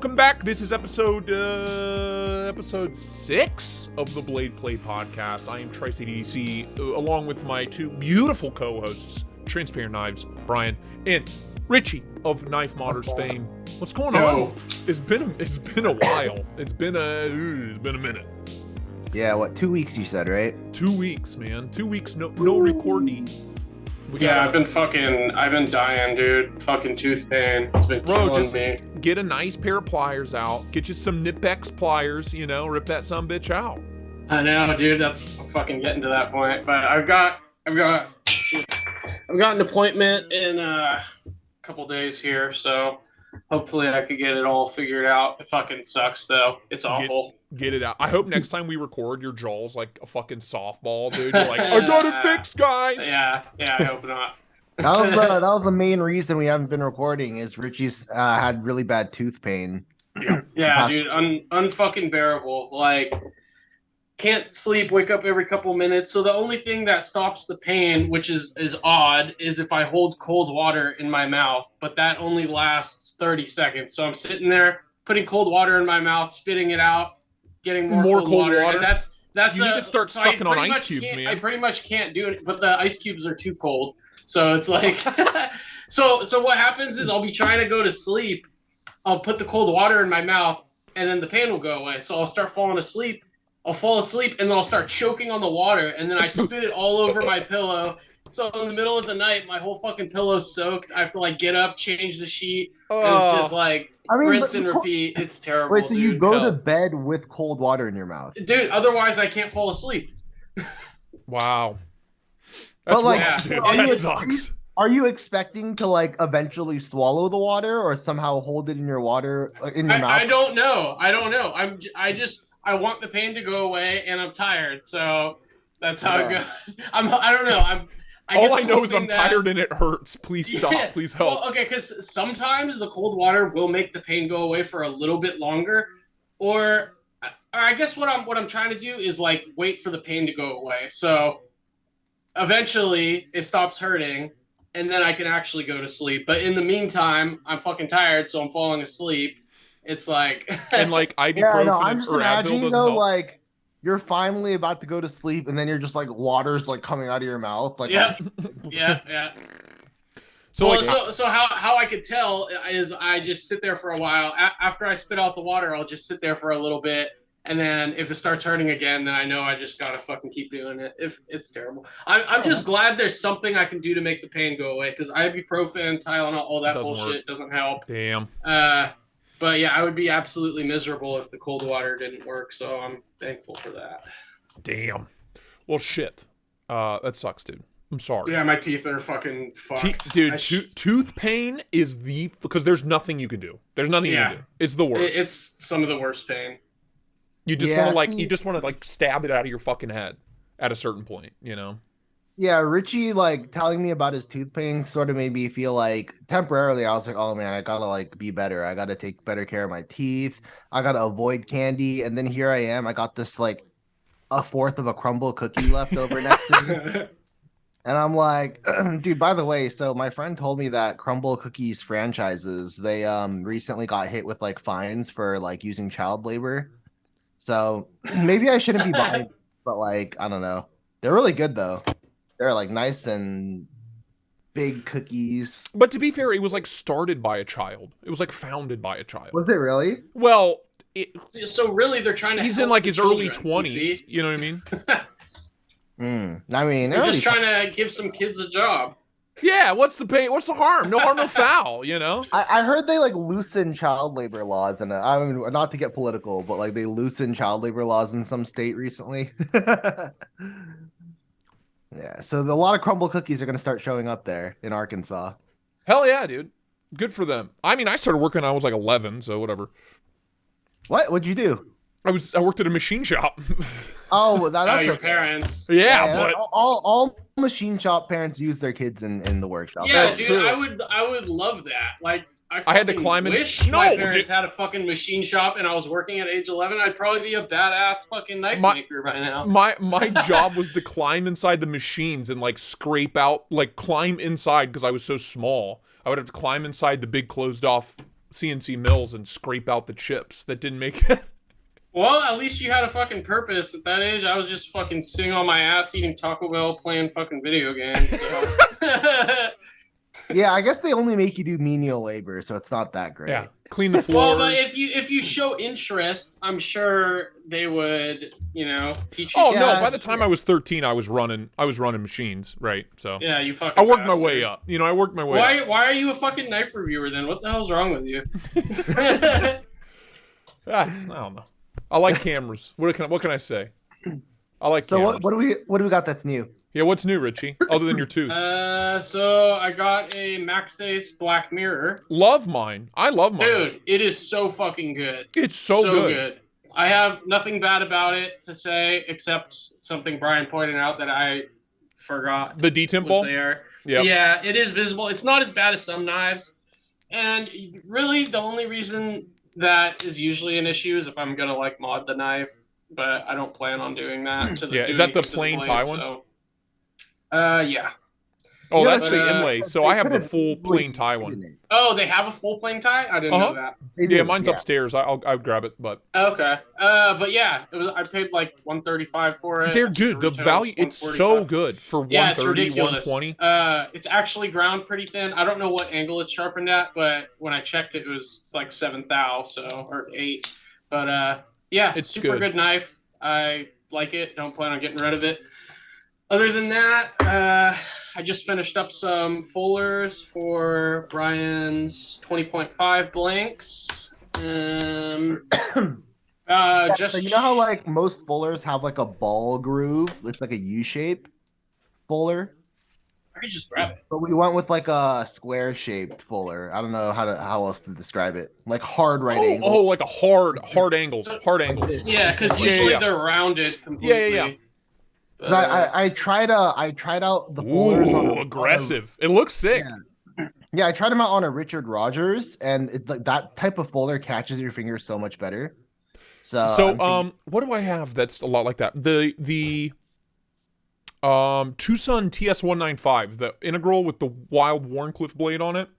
welcome back. This is episode 6 of the Blade Play podcast. I am Trice ADC, along with my two beautiful co-hosts, Transparent Knives, Brian, and Richie of Knife Modders fame. What's going on? It's been a while. It's been a minute. Yeah, what, 2 weeks you said, right? 2 weeks, man. 2 weeks, no recording. I've been dying, dude. Fucking tooth pain. It's been killing me. Get a nice pair of pliers out. Get you some Nipex pliers, rip that sumbitch out. I know, dude. I'm fucking getting to that point. But I've got an appointment in a couple days here, so hopefully I could get it all figured out. It fucking sucks, though. It's awful. Get it out. I hope next time we record, your jaw's like a fucking softball, dude. You're like, I got it fixed, guys. Yeah, I hope not. That was the main reason we haven't been recording. Is Richie's had really bad tooth pain. Yeah, dude, unfucking bearable. Like, can't sleep. Wake up every couple minutes. So the only thing that stops the pain, which is odd, is if I hold cold water in my mouth. But that only lasts 30 seconds. So I'm sitting there putting cold water in my mouth, spitting it out, getting more cold water. And that's you need to start sucking on ice cubes, man. I pretty much can't do it, but the ice cubes are too cold. So it's like, so what happens is I'll be trying to go to sleep. I'll put the cold water in my mouth, and then the pain will go away. So I'll start falling asleep. I'll fall asleep, and then I'll start choking on the water, and then I spit it all over my pillow. So in the middle of the night, my whole fucking pillow's soaked. I have to like get up, change the sheet. And it's just like rinse and repeat. It's terrible. Wait, so you go to bed with cold water in your mouth? Dude, otherwise I can't fall asleep. Wow. That's rough, dude. That sucks. Are you expecting to like eventually swallow the water or somehow hold it in your water in your mouth? I don't know. I want the pain to go away, and I'm tired. So that's how it goes. I don't know. All I know is I'm tired and it hurts. Please stop. Yeah. Please help. Well, okay, because sometimes the cold water will make the pain go away for a little bit longer, or I guess what I'm trying to do is like wait for the pain to go away. So eventually it stops hurting, and then I can actually go to sleep. But in the meantime, I'm fucking tired, so I'm falling asleep. It's like and like ibuprofen I'm just imagining though, help. Like you're finally about to go to sleep, and then you're just like water's like coming out of your mouth. Like yeah. So so how I could tell is I just sit there for a while. After I spit out the water, I'll just sit there for a little bit. And then if it starts hurting again, then I know I just gotta fucking keep doing it. If it's terrible, I'm just glad there's something I can do to make the pain go away. Because ibuprofen, Tylenol, all that bullshit doesn't help. Damn. But yeah, I would be absolutely miserable if the cold water didn't work. So I'm thankful for that. Damn. Well, shit. That sucks, dude. I'm sorry. Yeah, my teeth are fucking fucked. Dude, tooth pain is because there's nothing you can do. There's nothing you can do. It's the worst. It's some of the worst pain. You just want to stab it out of your fucking head at a certain point, Yeah, Richie like telling me about his tooth pain sort of made me feel like temporarily I was like, oh man, I gotta like be better. I gotta take better care of my teeth. I gotta avoid candy. And then here I am. I got this like a fourth of a crumble cookie left over next to me. And I'm like, dude, by the way, so my friend told me that Crumble Cookies franchises, they recently got hit with like fines for like using child labor. So maybe I shouldn't be buying, but like, I don't know. They're really good though. They're like nice and big cookies. But to be fair, it was like started by a child. It was like founded by a child. Was it really? Well, so really they're trying to. He's in like his early 20s. You know what I mean? I mean, they're just trying to give some kids a job. Yeah, what's the pain? What's the harm? No harm, no foul. I heard they like loosen child labor laws, and I mean, not to get political, but like they loosen child labor laws in some state recently. Yeah, so a lot of crumble cookies are going to start showing up there in Arkansas. Hell yeah, dude. Good for them. I mean, I started working when I was like 11, so whatever. What'd you do? I worked at a machine shop. Oh, that's your parents. Yeah, but all machine shop parents use their kids in the workshop. Yeah, that's dude, true. I would love that. Like I had to climb in. Wish my parents had a fucking machine shop and I was working at age 11. I'd probably be a badass fucking knife maker by now. My job was to climb inside the machines and like scrape out, like climb inside because I was so small. I would have to climb inside the big closed off CNC mills and scrape out the chips that didn't make it. Well, at least you had a fucking purpose. At that age, I was just fucking sitting on my ass eating Taco Bell, playing fucking video games. So. Yeah, I guess they only make you do menial labor, so it's not that great. Yeah, clean the floors. Well, but if you show interest, I'm sure they would, teach you. Oh no! By the time I was 13, I was running machines, right? So yeah, you fucking. I worked my way up. I worked my way up. Why are you a fucking knife reviewer then? What the hell's wrong with you? I don't know. I like cameras. What can I say? I like. So cameras. what do we got that's new? Yeah, what's new, Richie? Other than your tooth. So I got a Maxace Black Mirror. Love mine. I love mine. Dude, it is so fucking good. It's so good. I have nothing bad about it to say except something Brian pointed out that I forgot. The D-Temple? There. Yep. Yeah, it is visible. It's not as bad as some knives. And really, the only reason that is usually an issue is if I'm going to mod the knife. But I don't plan on doing that. Is that the plain tie one? So. Yeah. Oh, that's the inlay. So I have the full plain tie one. Oh, they have a full plain tie? I didn't know that. Yeah, mine's upstairs. I'll grab it, but okay. But yeah, I paid like $135 for it. Dude, the value, it's so good for $130, $120. It's actually ground pretty thin. I don't know what angle it's sharpened at, but when I checked it was like 7 thou, or 8. But yeah, it's super good knife. I like it. Don't plan on getting rid of it. Other than that, I just finished up some fullers for Brian's 20.5 blanks. So you know how most fullers have a ball groove? It's like a U-shape fuller. I could just grab it. But we went with a square-shaped fuller. I don't know how else to describe it. Hard right angle. Oh, like a hard angles. Hard angles. Yeah, because usually they're rounded completely. Yeah. I tried out the fullers. Ooh, aggressive. It looks sick. Yeah, I tried them out on a Richard Rogers, and that type of fuller catches your finger so much better. So what do I have that's a lot like that? The Tucson TS195, the integral with the wild Warncliffe blade on it.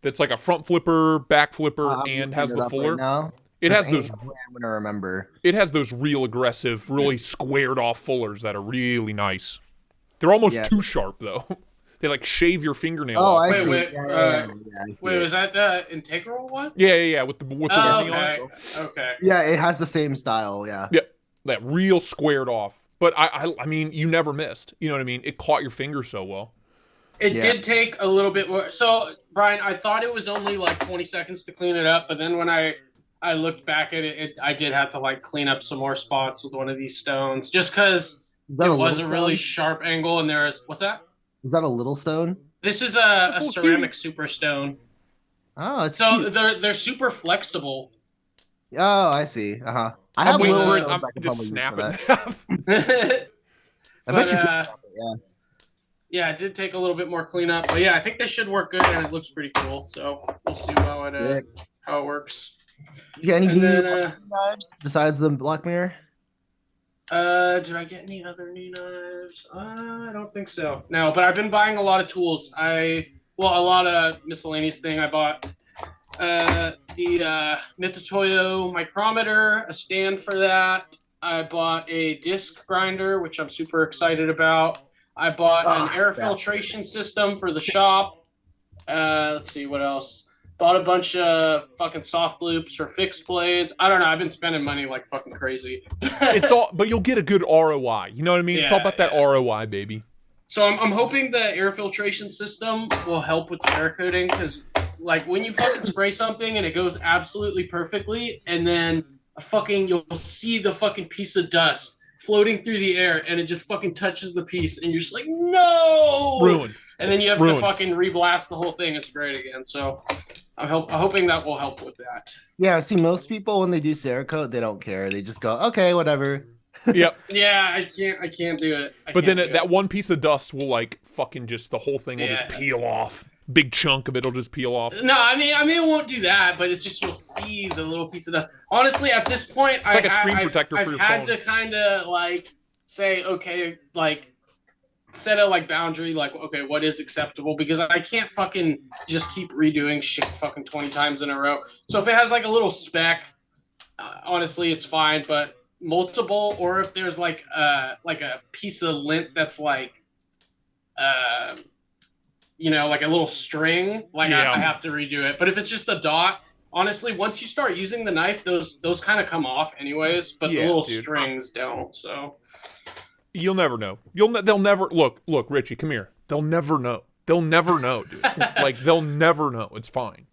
That's like a front flipper, back flipper, and has the fuller. Right it has those. I'm gonna remember. It has those real aggressive, really squared off fullers that are really nice. They're almost too sharp though. They shave your fingernail off. I see. Wait, was that the integral one? Yeah. With the thing on it. Okay. Yeah, it has the same style. Yeah. Yeah, that real squared off. But I mean, you never missed. You know what I mean? It caught your finger so well. It did take a little bit more. So, Brian, I thought it was only 20 seconds to clean it up, but then when I looked back at it, I did have to clean up some more spots with one of these stones, just because it was a really sharp angle. And there's what's that? Is that a little stone? This is a ceramic super stone. Oh, it's so cute. they're super flexible. Oh, I see. I have little stones I'm I can just probably snap use it for in half. I bet you could. Yeah, it did take a little bit more cleanup, but yeah, I think this should work good, and it looks pretty cool. So we'll see how it works. You got any new knives besides the Black Mirror? Did I get any other new knives? I don't think so. No, but I've been buying a lot of tools. A lot of miscellaneous thing. I bought the Mitutoyo micrometer, a stand for that. I bought a disc grinder, which I'm super excited about. I bought an air filtration system for the shop. Let's see, what else? Bought a bunch of fucking soft loops for fixed blades. I don't know. I've been spending money like fucking crazy. But you'll get a good ROI. You know what I mean? It's all about that ROI, baby. So I'm hoping the air filtration system will help with Cerakoting, because when you fucking spray something and it goes absolutely perfectly, and then you'll see the fucking piece of dust floating through the air, and it just fucking touches the piece, and you're just like, no! Ruined. And then you have to fucking reblast the whole thing and spray it again. So I'm hoping that will help with that. Yeah, see, most people, when they do Cerakote, they don't care. They just go, okay, whatever. Yep. Yeah, I can't do it. But then that one piece of dust will fucking just, the whole thing will just peel off. Big chunk of it will just peel off. No, I mean it won't do that, but it's just you'll see the little piece of dust. Honestly, at this point, it's like a screen protector for your phone. I've had to kind of say, okay, set a like boundary, like okay, what is acceptable? Because I can't fucking just keep redoing shit fucking 20 times in a row. So if it has like a little speck, honestly, it's fine. But multiple, or if there's like a piece of lint that's like uh like a little string, like I have to redo it. But if it's just a dot, honestly, once you start using the knife, those kind of come off anyways. But the little strings don't. So you'll never know. They'll never look, Richie, come here. They'll never know. They'll never know, dude. Like they'll never know. It's fine.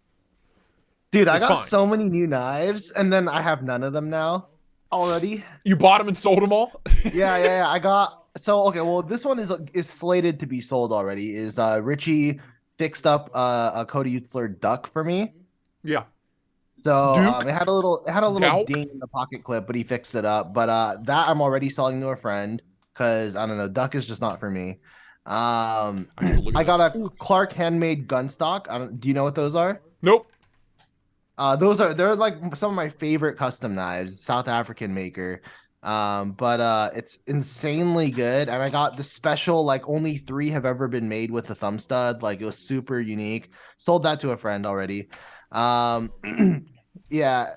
Dude, I got so many new knives, and then I have none of them now already. You bought them and sold them all? Yeah. I got okay. Well, this one is slated to be sold already. Is Richie fixed up a Cody Utzler duck for me? Yeah. So it had a little ding in the pocket clip, but he fixed it up. But that I'm already selling to a friend because I don't know, duck is just not for me. I got a Clark handmade gun stock. Do you know what those are? Nope. They're like some of my favorite custom knives, South African maker. But it's insanely good. And I got the special, like only 3 have ever been made with the thumb stud. Like it was super unique. Sold that to a friend already. Yeah.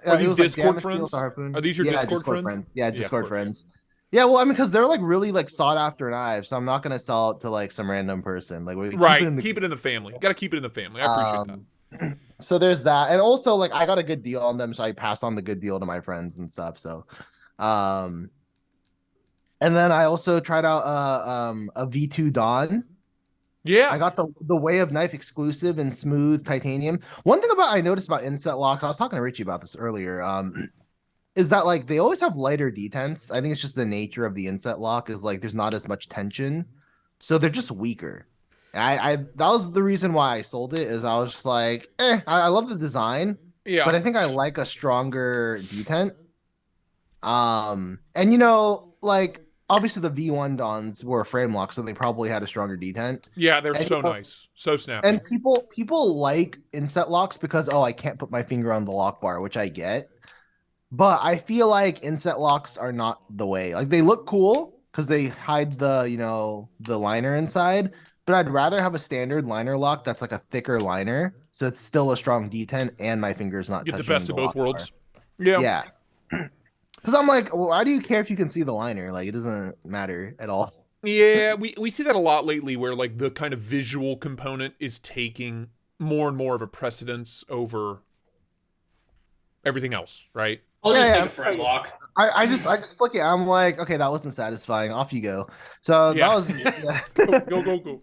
Are these Discord friends? Are these your Discord friends? Yeah, Discord friends. Yeah, well, I mean, because they're like really like sought after knives, so I'm not gonna sell it to like some random person. Like, keep it in the family. Got to keep it in the family. I appreciate that. So there's that, and also like I got a good deal on them, so I pass on the good deal to my friends and stuff. So, and then I also tried out a V2 Dawn. Yeah, I got the Way of Knife exclusive in smooth titanium. One thing I noticed about inset locks, I was talking to Richie about this earlier. Is that like they always have lighter detents. I think it's just the nature of the inset lock is like there's not as much tension, so they're just weaker. I that was the reason why I sold it. Is I was just like, I love the design, but I think I like a stronger detent. And like obviously the V1 Dons were frame lock, so they probably had a stronger detent. Yeah, they're so nice, so snappy. And people like inset locks because I can't put my finger on the lock bar, which I get. But I feel like inset locks are not the way. Like they look cool because they hide the liner inside. But I'd rather have a standard liner lock that's like a thicker liner, so it's still a strong detent, and my finger's not get the best of both worlds. Yeah. Because I'm like, well, why do you care if you can see the liner? Like it doesn't matter at all. Yeah, we see that a lot lately, where like the kind of visual component is taking more and more of a precedence over everything else, right? I'll just take a frame lock. I just look at it, I'm like, okay, that wasn't satisfying. Off you go. So that was go.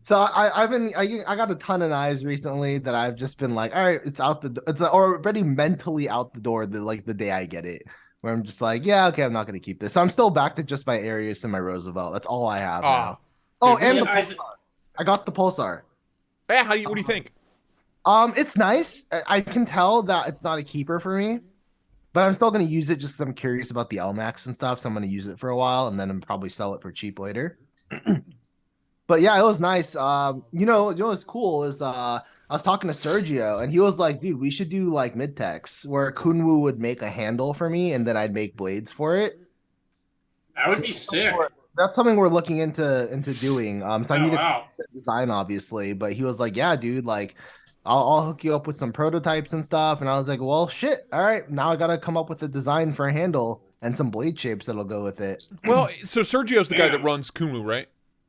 So I got a ton of knives recently that I've just been like, all right, it's already mentally out the door the day I get it. Where I'm just like, yeah, okay, I'm not gonna keep this. So I'm still back to just my Arius and my Roosevelt. That's all I have now. And the Pulsar. I got the Pulsar. Yeah, what do you think? It's nice. I can tell that it's not a keeper for me, but I'm still going to use it just because I'm curious about the LMAX and stuff. So I'm going to use it for a while and then I'm probably sell it for cheap later. But yeah, it was nice. What's cool is I was talking to Sergio and he was like, dude, we should do like mid-techs where Kunwu would make a handle for me and then I'd make blades for it. That would be sick. That's something we're looking into doing. So I need to design obviously, but he was like, yeah, dude, like I'll hook you up with some prototypes and stuff. And I was like, well, shit. All right. Now I got to come up with a design for a handle and some blade shapes that'll go with it. Well, so Sergio's the guy that runs Kunwu, right?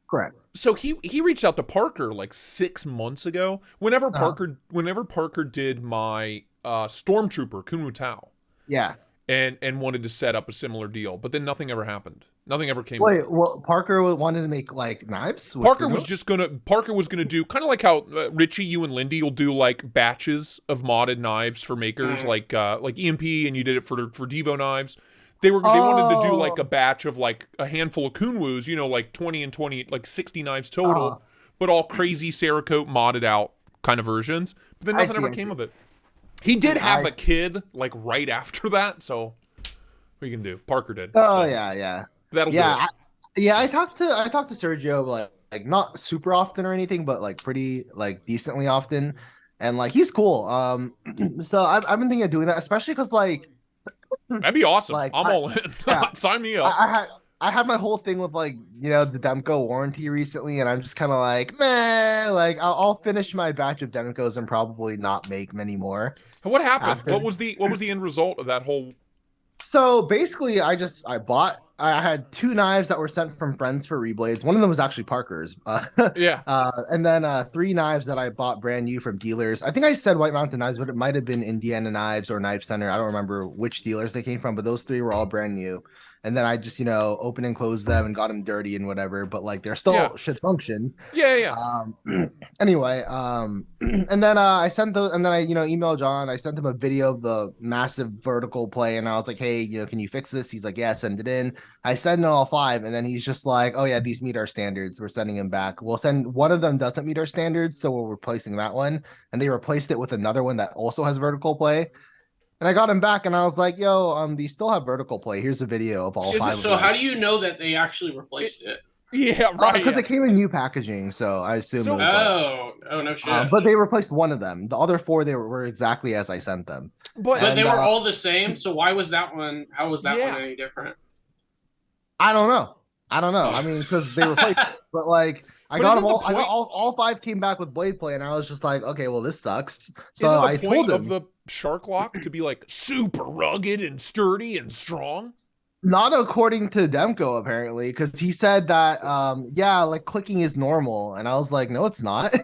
Correct. So he reached out to Parker like 6 months ago. Whenever Parker did my Stormtrooper Kunwu Tao. Yeah. And wanted to set up a similar deal, but then nothing ever happened. Nothing ever came. Wait, well, Parker wanted to make like knives. Parker was gonna do kind of like how Richie, you and Lindy will do like batches of modded knives for makers, like EMP, and you did it for Devo knives. They wanted to do like a batch of like a handful of Kunwus, like 20 and 20, like 60 knives total, but all crazy Cerakote modded out kind of versions. But then nothing ever came of it. He did have a kid like right after that, so what are you gonna do? Parker did. Oh, so. Yeah. That'll do it. I talked to Sergio like not super often or anything, but like pretty like decently often, and like he's cool. So I've been thinking of doing that, especially because like that'd be awesome. Like, I'm all in. Yeah, sign me up. I had my whole thing with like, the Demko warranty recently, and I'm just kind of like, man, like I'll finish my batch of Demkos and probably not make many more. And what happened? After. What was the end result of that whole? So basically, I had 2 knives that were sent from friends for reblades. One of them was actually Parker's. Yeah. And then 3 knives that I bought brand new from dealers. I think I said White Mountain Knives, but it might have been Indiana Knives or Knife Center. I don't remember which dealers they came from, but those 3 were all brand new. And then I just, open and close them and got them dirty and whatever, but like they're still should function. Yeah. Anyway, and then I sent those, and then I, emailed John. I sent him a video of the massive vertical play, and I was like, hey, can you fix this? He's like, yeah, send it in. I send all 5, and then he's just like, oh yeah, these meet our standards. We're sending him back. We'll send one of them doesn't meet our standards, so we're replacing that one. And they replaced it with another one that also has vertical play. And I got him back, and I was like, "Yo, these still have vertical play. Here's a video of all 5." So how do you know that they actually replaced it? Yeah, right. Because it came in new packaging, so I assume. So, no shit. But they replaced one of them. The other 4 they were exactly as I sent them. But they were all the same. So why was that one? How was that one any different? I don't know. I mean, because they replaced it, but like. I got them all. I got all 5 came back with blade play, and I was just like, okay, well, this sucks. So I told him of the Shark Lock to be like super rugged and sturdy and strong. Not according to Demko, apparently, because he said that, like clicking is normal, and I was like, no, it's not.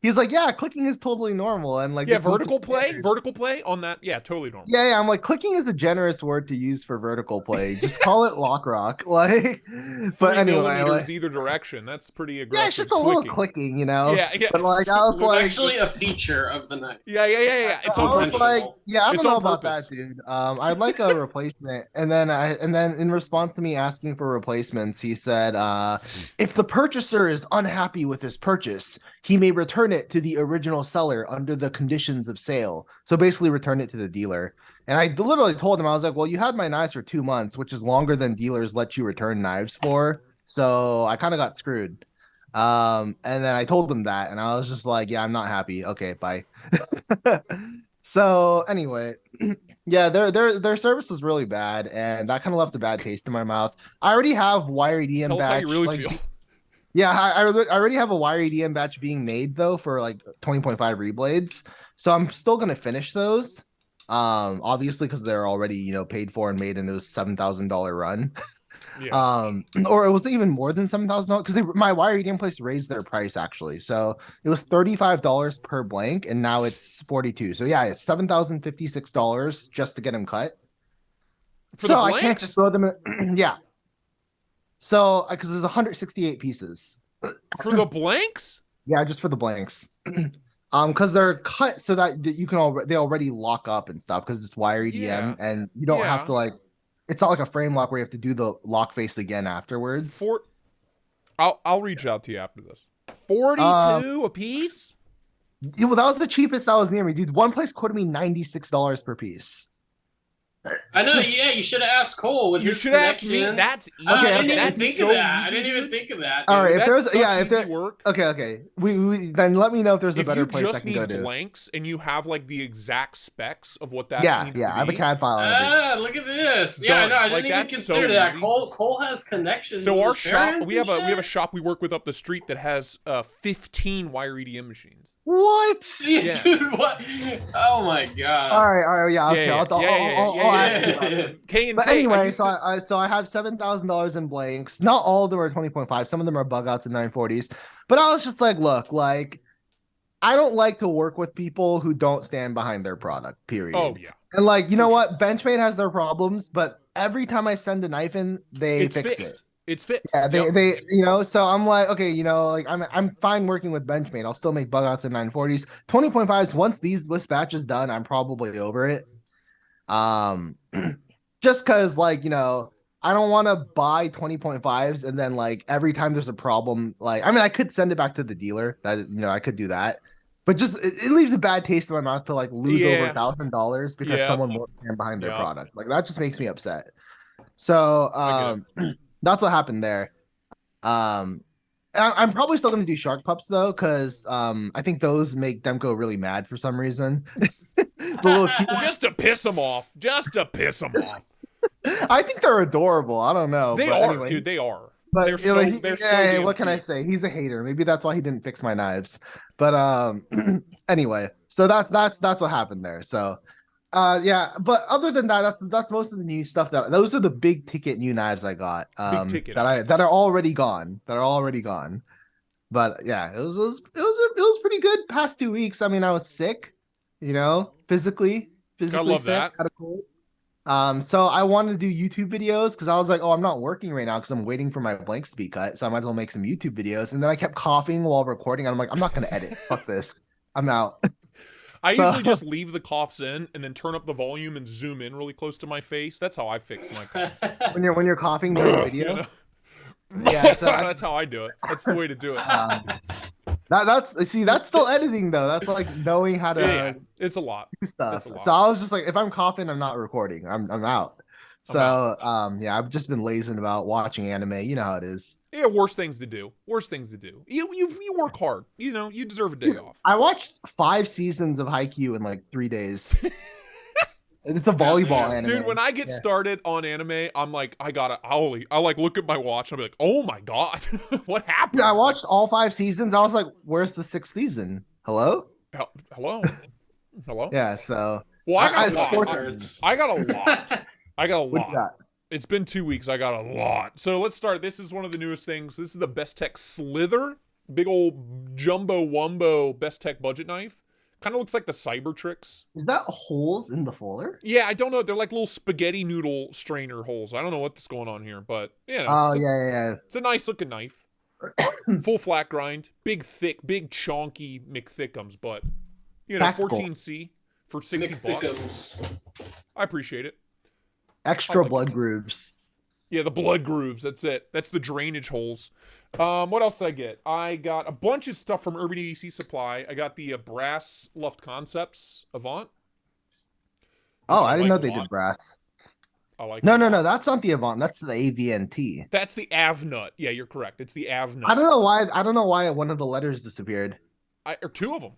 He's like, yeah, clicking is totally normal, and like, vertical play on that, totally normal. Yeah, I'm like, clicking is a generous word to use for vertical play. Just call it lock rock, like. But anyway, like, either direction. That's pretty aggressive. Yeah, it's just a little clicking, Yeah. But like, I was like, actually a feature of the knife. Yeah. It's intentional. I don't know about that, dude. I'd like a replacement. And then in response to me asking for replacements, he said, if the purchaser is unhappy with his purchase, he may return it to the original seller under the conditions of sale. So basically return it to the dealer. And I literally told him, I was like, well, you had my knives for 2 months, which is longer than dealers let you return knives for. So I kind of got screwed. And then I told him that, and I was just like, yeah, I'm not happy. Okay, bye. So anyway, yeah, their service was really bad, and that kind of left a bad taste in my mouth. I already have wire EDM Tell us batch. how you really feel. Yeah, I already have a wire EDM batch being made though for like 20.5 reblades, so I'm still gonna finish those. Obviously because they're already paid for and made in those $7,000 run. Yeah. Or it was even more than $7,000 because my wire EDM place raised their price actually. So it was $35 per blank, and now it's $42. So yeah, it's $7,056 just to get them cut. So I can't just throw them in. Yeah. So because there's 168 pieces for the blanks. Yeah, just for the blanks. Because they're cut so that you can they already lock up and stuff because it's wire EDM and you don't have to like. It's not like a frame lock where you have to do the lock face again afterwards. I'll reach out to you after this. 42 a piece? Yeah, well, that was the cheapest that was near me, dude. One place quoted me $96 per piece. I know. Yeah, you should have asked Cole with his connections. You should ask me. That's easy. I didn't even think of that. I didn't even think of that. All right, if there's work. Okay. We then let me know if there's a better place I can go to. If you just need blanks and you have like the exact specs of what that needs to be. I have a CAD file. Look at this. Yeah, no, I didn't even consider that. Cole has connections. So our shop, we have a shop we work with up the street that has 15 wire EDM machines. What? Yeah. Dude, what? Oh my god. All right, yeah. Okay, I'll ask you about this. But anyway, so I have $7,000 in blanks. Not all of them are 20.5. Some of them are bug outs and 940s. But I was just like, look, like, I don't like to work with people who don't stand behind their product. Period. Oh yeah. And like, you know what? Benchmade has their problems, but every time I send a knife in, they fix it. It's fixed. Yeah, they so I'm like, okay, like I'm fine working with Benchmade. I'll still make bug outs in 940s. 20.5s, once this batch is done, I'm probably over it. Just because like, I don't want to buy 20.5s and then like every time there's a problem, like, I mean, I could send it back to the dealer. That I could do that. But just it leaves a bad taste in my mouth to like lose over $1,000 because someone won't stand behind their product. Like that just makes me upset. So that's what happened there. I'm probably still gonna do shark pups though, because I think those make Demko really mad for some reason. The little cute just to piss them off. I think they're adorable. I don't know. They but are, anyway. dude. They are. But They're so. They're so. hey, damn what can I cute. say? He's a hater. Maybe that's why he didn't fix my knives. But anyway, so that's what happened there. So yeah, but other than that, that's most of the new stuff those are the big ticket new knives I got. Big ticket. That are already gone. But yeah, it was pretty good past 2 weeks. I mean, I was sick, physically love sick, that. had a cold. So I wanted to do YouTube videos because I was like, oh, I'm not working right now because I'm waiting for my blanks to be cut. So I might as well make some YouTube videos. And then I kept coughing while recording. And I'm like, I'm not gonna edit. Fuck this. I'm out. I usually just leave the coughs in and then turn up the volume and zoom in really close to my face. That's how I fix my cough. when you're coughing during the video. You know? Yeah, so that's how I do it. That's the way to do it. That's still editing though. That's like knowing how to Yeah, it's a lot. do stuff. It's a lot. So I was just like, if I'm coughing, I'm not recording. I'm out. So yeah, I've just been lazing about watching anime. You know how it is. Yeah, worse things to do. You work hard. You deserve a day off. I watched 5 seasons of Haikyuu in like 3 days. It's a volleyball anime. Dude, when I get started on anime, I'm like, I like look at my watch and I'll be like, oh my god, what happened? Dude, I watched all 5 seasons. I was like, where's the 6th season? Hello? Hello? Yeah, so. Well, I got a lot. What you got? It's been 2 weeks. I got a lot. So let's start. This is one of the newest things. This is the Best Tech Slither. Big old jumbo wumbo Best Tech budget knife. Kind of looks like the Cybertrix. Is that holes in the fuller? Yeah, I don't know. They're like little spaghetti noodle strainer holes. I don't know what's going on here, but yeah. It's a nice looking knife. Full flat grind, big thick, big chonky McThickums, but Practical. 14C for $60. I appreciate it. Extra blood grooves. Yeah, the blood grooves. That's it. That's the drainage holes. What else did I get? I got a bunch of stuff from Urban EDC Supply. I got the Brass Luft Concepts Avant. Oh, I didn't know they did brass. I like No, that's not the Avant. That's the AVNT. That's the Avnut. Yeah, you're correct. It's the Avnut. I don't know why one of the letters disappeared. Or 2 of them.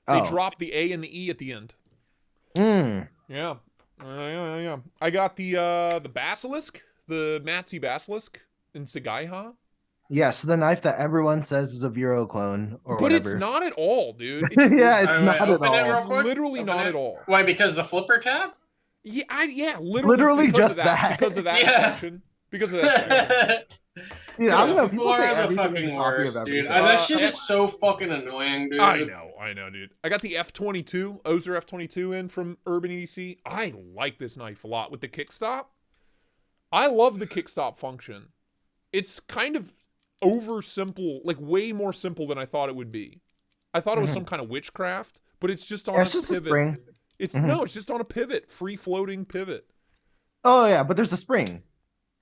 They dropped the A and the E at the end. Yeah. Yeah. I got the Basilisk, the Matsi Basilisk in Sagaiha. Yes, the knife that everyone says is a Vero clone or but whatever. it's not at all, dude. It's not at all. It's literally not at all. Why? Because the flipper tab? Yeah, literally just that. Because of that section. Because of that section. Yeah, I don't know. People say are the everything is fucking a copy worst, of dude. everything. That shit is so fucking annoying, dude. I know, dude. I got the F22, Ozer F22 in from Urban EDC. I like this knife a lot with the kickstop. I love the kickstop function. It's kind of simple, like way more simple than I thought it would be. I thought it was some kind of witchcraft, but it's just on a just pivot. a spring. No, it's just on a pivot, free floating pivot. Oh yeah, but there's a spring.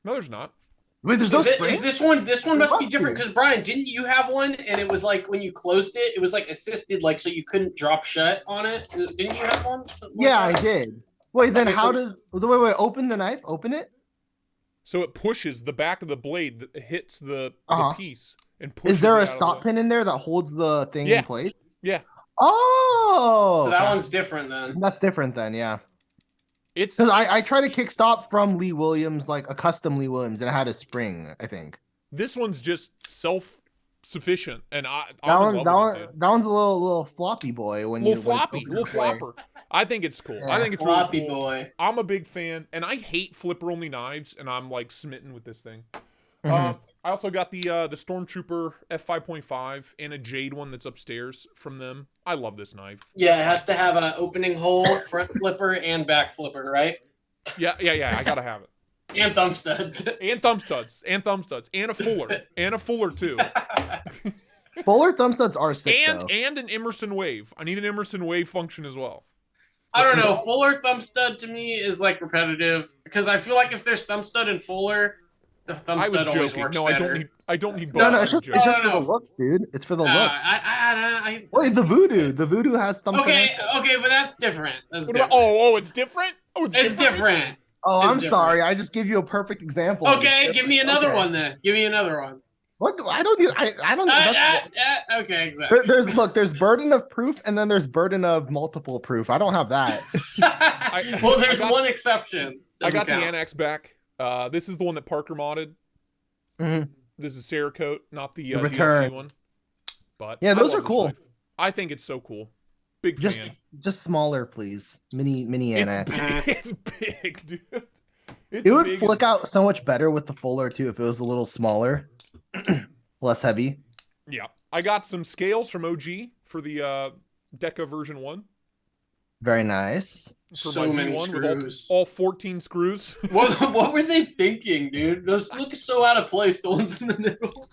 No, there's not. Wait, there's no spring? Is this one must be different because Brian, didn't you have one and it was like when you closed it, it was like assisted, like so you couldn't drop shut on it? Didn't you have one? Yeah, I did. Wait, then Okay, how does wait, open the knife, open it? So it pushes the back of the blade that hits the piece and pushes. Is there it a out stop pin in there that holds the thing in place? Yeah. Oh, so that one's different then. That's different then, yeah. It's Because I tried a kickstop from Lee Williams, like a custom Lee Williams, and it had a spring, I think. This one's just self-sufficient, and that one's a little floppy boy little flopper. I think it's cool. Yeah. I think it's Floppy really cool. boy. I'm a big fan, and I hate flipper-only knives, and I'm like smitten with this thing. I also got the Stormtrooper F5.5 and a Jade one that's upstairs from them. I love this knife. Yeah, it has to have an opening hole, front flipper, and back flipper, right? Yeah. I gotta have it. And thumb stud. And thumb studs. And a fuller. And a fuller too. Fuller thumb studs are sick though. And an Emerson wave. I need an Emerson wave function as well. I don't know. Fuller thumb stud to me is like repetitive because I feel like if there's thumb stud and fuller, the thumb stud always works better. I don't need both. No, it's just for the looks, dude. It's for the looks. Wait, the voodoo has thumb stud. Okay, but that's different. It's different? Oh, it's different? It's different. Oh, I'm sorry. I just gave you a perfect example. Okay, give me another one then. Give me another one. What? I don't need. I don't. Okay, exactly. There's burden of proof, and then there's burden of multiple proof. I don't have that. Well, there's one exception. I got the count. NX back. This is the one that Parker modded. Mhm. This is Cerakote, not the Return. DLC one. But Yeah, I those love are this cool. knife. I think it's so cool. Big Just fan. just smaller, please. Mini It's NX. big, it's big, dude. It's It would big flick and- out so much better with the fuller too if it was a little smaller, less heavy. Yeah, I got some scales from OG for the Deca version 1. Very nice. For So my many V1 with screws. all 14 screws. What were they thinking, dude? Those look so out of place. The ones in the middle.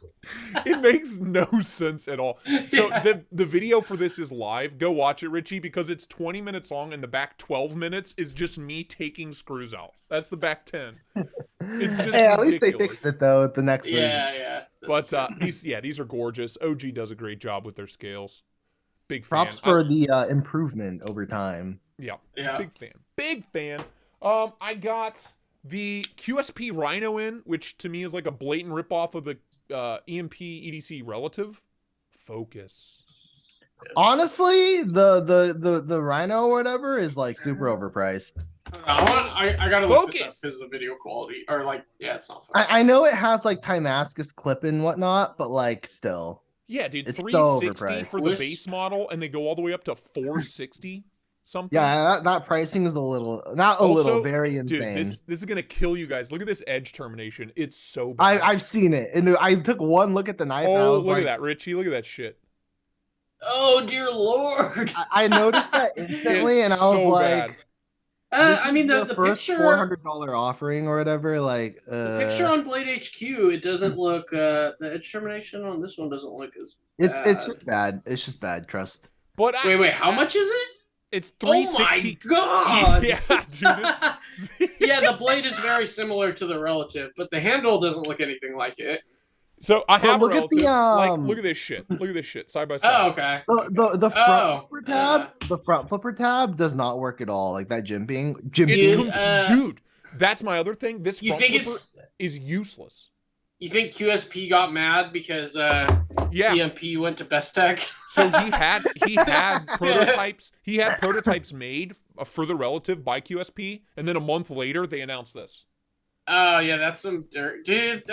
It makes no sense at all. So Yeah. the video for this is live. Go watch it, Richie, because it's 20 minutes long and the back 12 minutes is just me taking screws out. That's the back 10. It's just Hey, at least they ridiculous. fixed it though at the next version. Yeah. But these are gorgeous. OG does a great job with their scales. Big fan. Props for the improvement over time. Yeah. Yeah. Big fan. Big fan. I got the QSP Rhino in, which to me is like a blatant ripoff of the EMP EDC relative. Focus. Honestly, the Rhino or whatever is like super overpriced. I gotta look this up Focus. because of the video quality. Or like, yeah, it's not. I know it has like Timascus clip and whatnot, but like still. Yeah, dude, It's so 360 overpriced. for the base model, and they go all the way up to 460 something. Yeah, that pricing is a little, not a Also, little, very Dude, insane. this is gonna kill you guys. Look at this edge termination. It's so bad. I've seen it, and I took one look at the knife, and I Oh, was look like, at that, Richie. Look at that shit. Oh dear lord! I noticed that instantly, and I was so like, bad. this I mean, is the their first picture, $400 offering or whatever. Like, the picture on Blade HQ, it doesn't look. The edge termination on this one doesn't look as. it's bad. just bad. It's just bad. Trust. But Wait, how much is it? It's Oh 360. my god! Yeah, dude. Yeah, the blade is very similar to the relative, but the handle doesn't look anything like it. So I have look a at the, relative. um, Look at this shit. Look at this shit side by side. Oh, okay. The front Oh, flipper tab, the front flipper tab does not work at all. Like that jimping. It's dude, that's my other thing. This You front think flipper it's? is useless. You think QSP got mad because Yeah. EMP went to Best Tech? So he had prototypes. He had prototypes made for the relative by QSP, and then a month later they announced this. Oh yeah, that's some dirt, dude.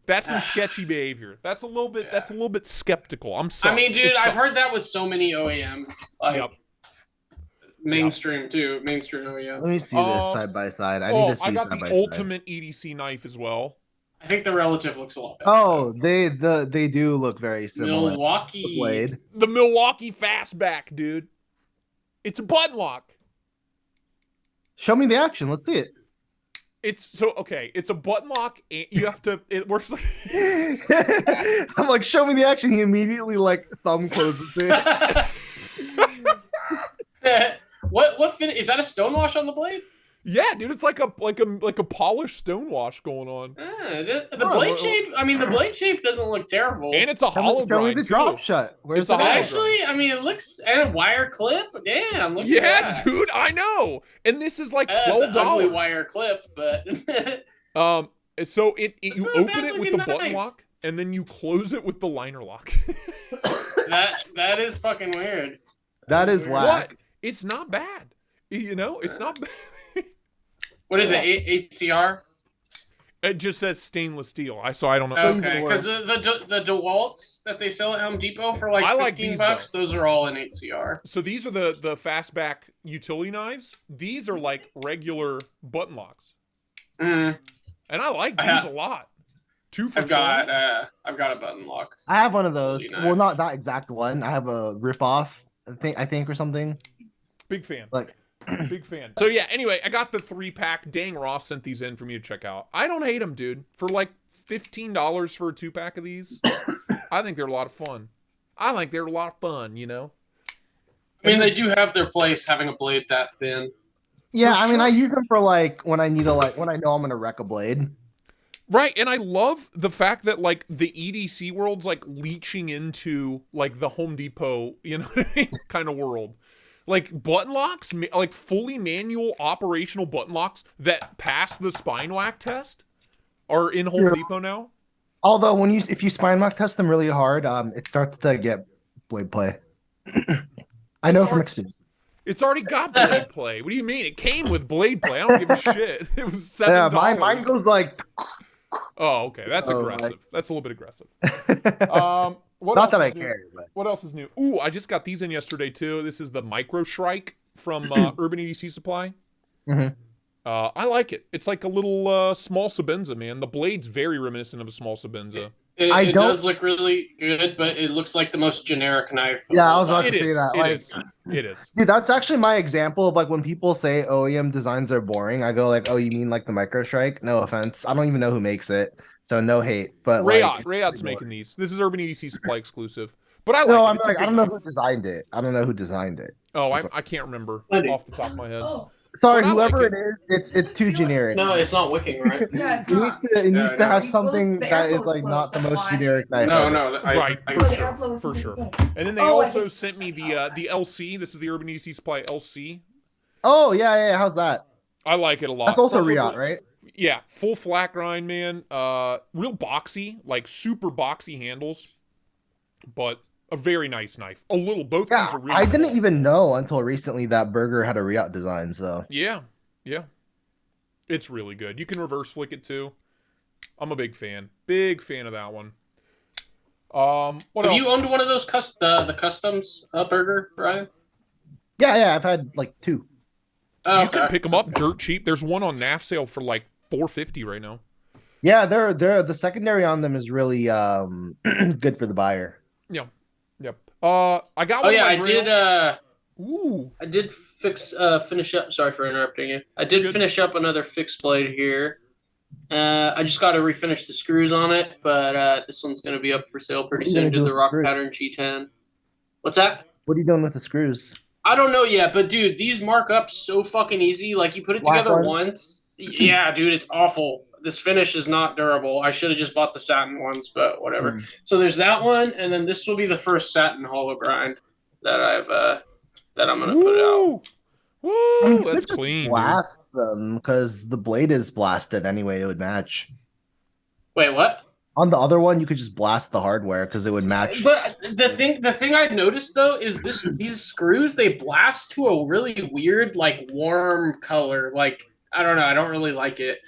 That's some sketchy behavior. That's a little bit. Yeah. That's a little bit skeptical. I'm sorry. I mean, dude, I've heard that with so many OEMs, like Yep. mainstream too, mainstream OEMs. Let me see this side by side. I need Oh, to see I got side the by side. ultimate EDC knife as well. I think the relative looks a lot better. Oh, they do look very similar. The Milwaukee. blade. The Milwaukee Fastback, dude. It's a button lock. Show me the action. Let's see it. It's so okay. It's a button lock. And you have to. It works like. I'm like, show me the action. He immediately like thumb closes it. What fin is that? A stonewash on the blade? Yeah, dude. It's like a polished stonewash going on, The blade shape. I mean, the blade shape doesn't look terrible. and it's a hollow Show me grind the too. drop shot. Where's It's a the hollow hollow? Actually, I mean, it looks and a wire clip. Damn, look at Yeah, that. dude. I know. And this is like It's $12. an ugly wire clip, but So you not a open bad it with the looking button knife. lock, and then you close it with the liner lock. that is fucking weird. That is Weird. whack. What? It's not bad. You know, it's not bad. What is it? HCR? It just says stainless steel. So I don't know. Okay, worse. because the DeWalt's that they sell at Home Depot for like I like 15 these, bucks, those are all in HCR. So these are the fastback utility knives. These are like regular button locks, Mm, and I like I these have- a lot. 2 for I've got $20. I've got a button lock. I have one of those. Really nice. Well, not that exact one. I have a rip off. I think or something. Big fan. Like, Big fan. So yeah, anyway, I got the 3-pack. Dang, Ross sent these in for me to check out. I don't hate them, dude. For like $15 for a 2-pack of these, I think they're a lot of fun. You know? I mean, they do have their place having a blade that thin. yeah, For I mean, I sure. use them for like when I need to when I know I'm gonna wreck a blade. Right, and I love the fact that like the EDC world's like leeching into like the Home Depot, you know what I mean, kind of world. Like button locks, like fully manual operational button locks that pass the spine whack test are in Home Yeah. Depot now. Although if you spine lock test them really hard, it starts to get blade play. I know It's from hard- experience. It's already got blade play. What do you mean? It came with blade play. I don't give a shit. It was $7. Yeah, mine goes like. Oh, okay. That's Oh, aggressive. like- That's a little bit aggressive. What Not else that I is new? care, but What else is new? Ooh, I just got these in yesterday too. This is the Micro Shrike from Urban EDC Supply. Mhm. I like it. It's like a little small Sabenza, man. The blade's very reminiscent of a small Sabenza. It does look really good, but it looks like the most generic knife. Yeah, I was about about to say that. It Like, is. It is. dude, that's actually my example of like when people say OEM designs are boring. I go like, oh, you mean like the Micro Strike? No offense, I don't even know who makes it, so no hate. But like, Rayot's making these. This is Urban EDC Supply exclusive. But I like no, it. I'm It's a like, I good don't know knife. who designed it. I don't know who designed it. Oh, I can't remember I do. off the top of my head. Oh, Sorry, But I like whoever it. it is, it's too generic. No, it's not wicking, right? yeah, it's It needs not. to it needs to no. have The something airflow that is is like not closed, the that's most why. generic knife. No, ever. no. Right, I for the sure, airflow is for really sure. good. And then they Oh, I also can- sent me the LC. This is the Urban EDC Supply LC. Oh yeah. How's that? I like it a lot. That's also Front Riot, flipper- right? Yeah, full flat grind, man. Real boxy, like super boxy handles, but a very nice knife. A little, both of Yeah, these are really I didn't small. even know until recently that Burger had a Riot design. So Yeah. It's really good. You can reverse flick it too. I'm a big fan. Big fan of that one. What Have else? you owned one of those the customs burger, Brian? yeah, I've had like 2. Oh, You can okay. pick them up dirt cheap. There's one on KNAFS sale for like $4.50 right now. Yeah, they're the secondary on them is really good for the buyer. Yep. I got Oh one. yeah, of my I did. rails. Ooh. I did finish up. Sorry for interrupting you. I You're did good. finish up another fixed blade here. I just got to refinish the screws on it, but this one's going to be up for sale pretty What are you soon. gonna do Did with the the rock screws? pattern G10. What's that? What are you doing with the screws? I don't know yet, but dude, these mark up so fucking easy. Like you put it Black together ones? once. Yeah, dude, it's awful. This finish is not durable. I should have just bought the satin ones, but whatever. Mm. So there's that one, and then this will be the first satin hollow grind that I'm gonna put out. Woo! I mean, you That's could just clean, dude. blast them because the blade is blasted anyway. It would match. Wait, what? On the other one, you could just blast the hardware because it would match. But the thing I noticed though is these screws they blast to a really weird like warm color. Like I don't know, I don't really like it.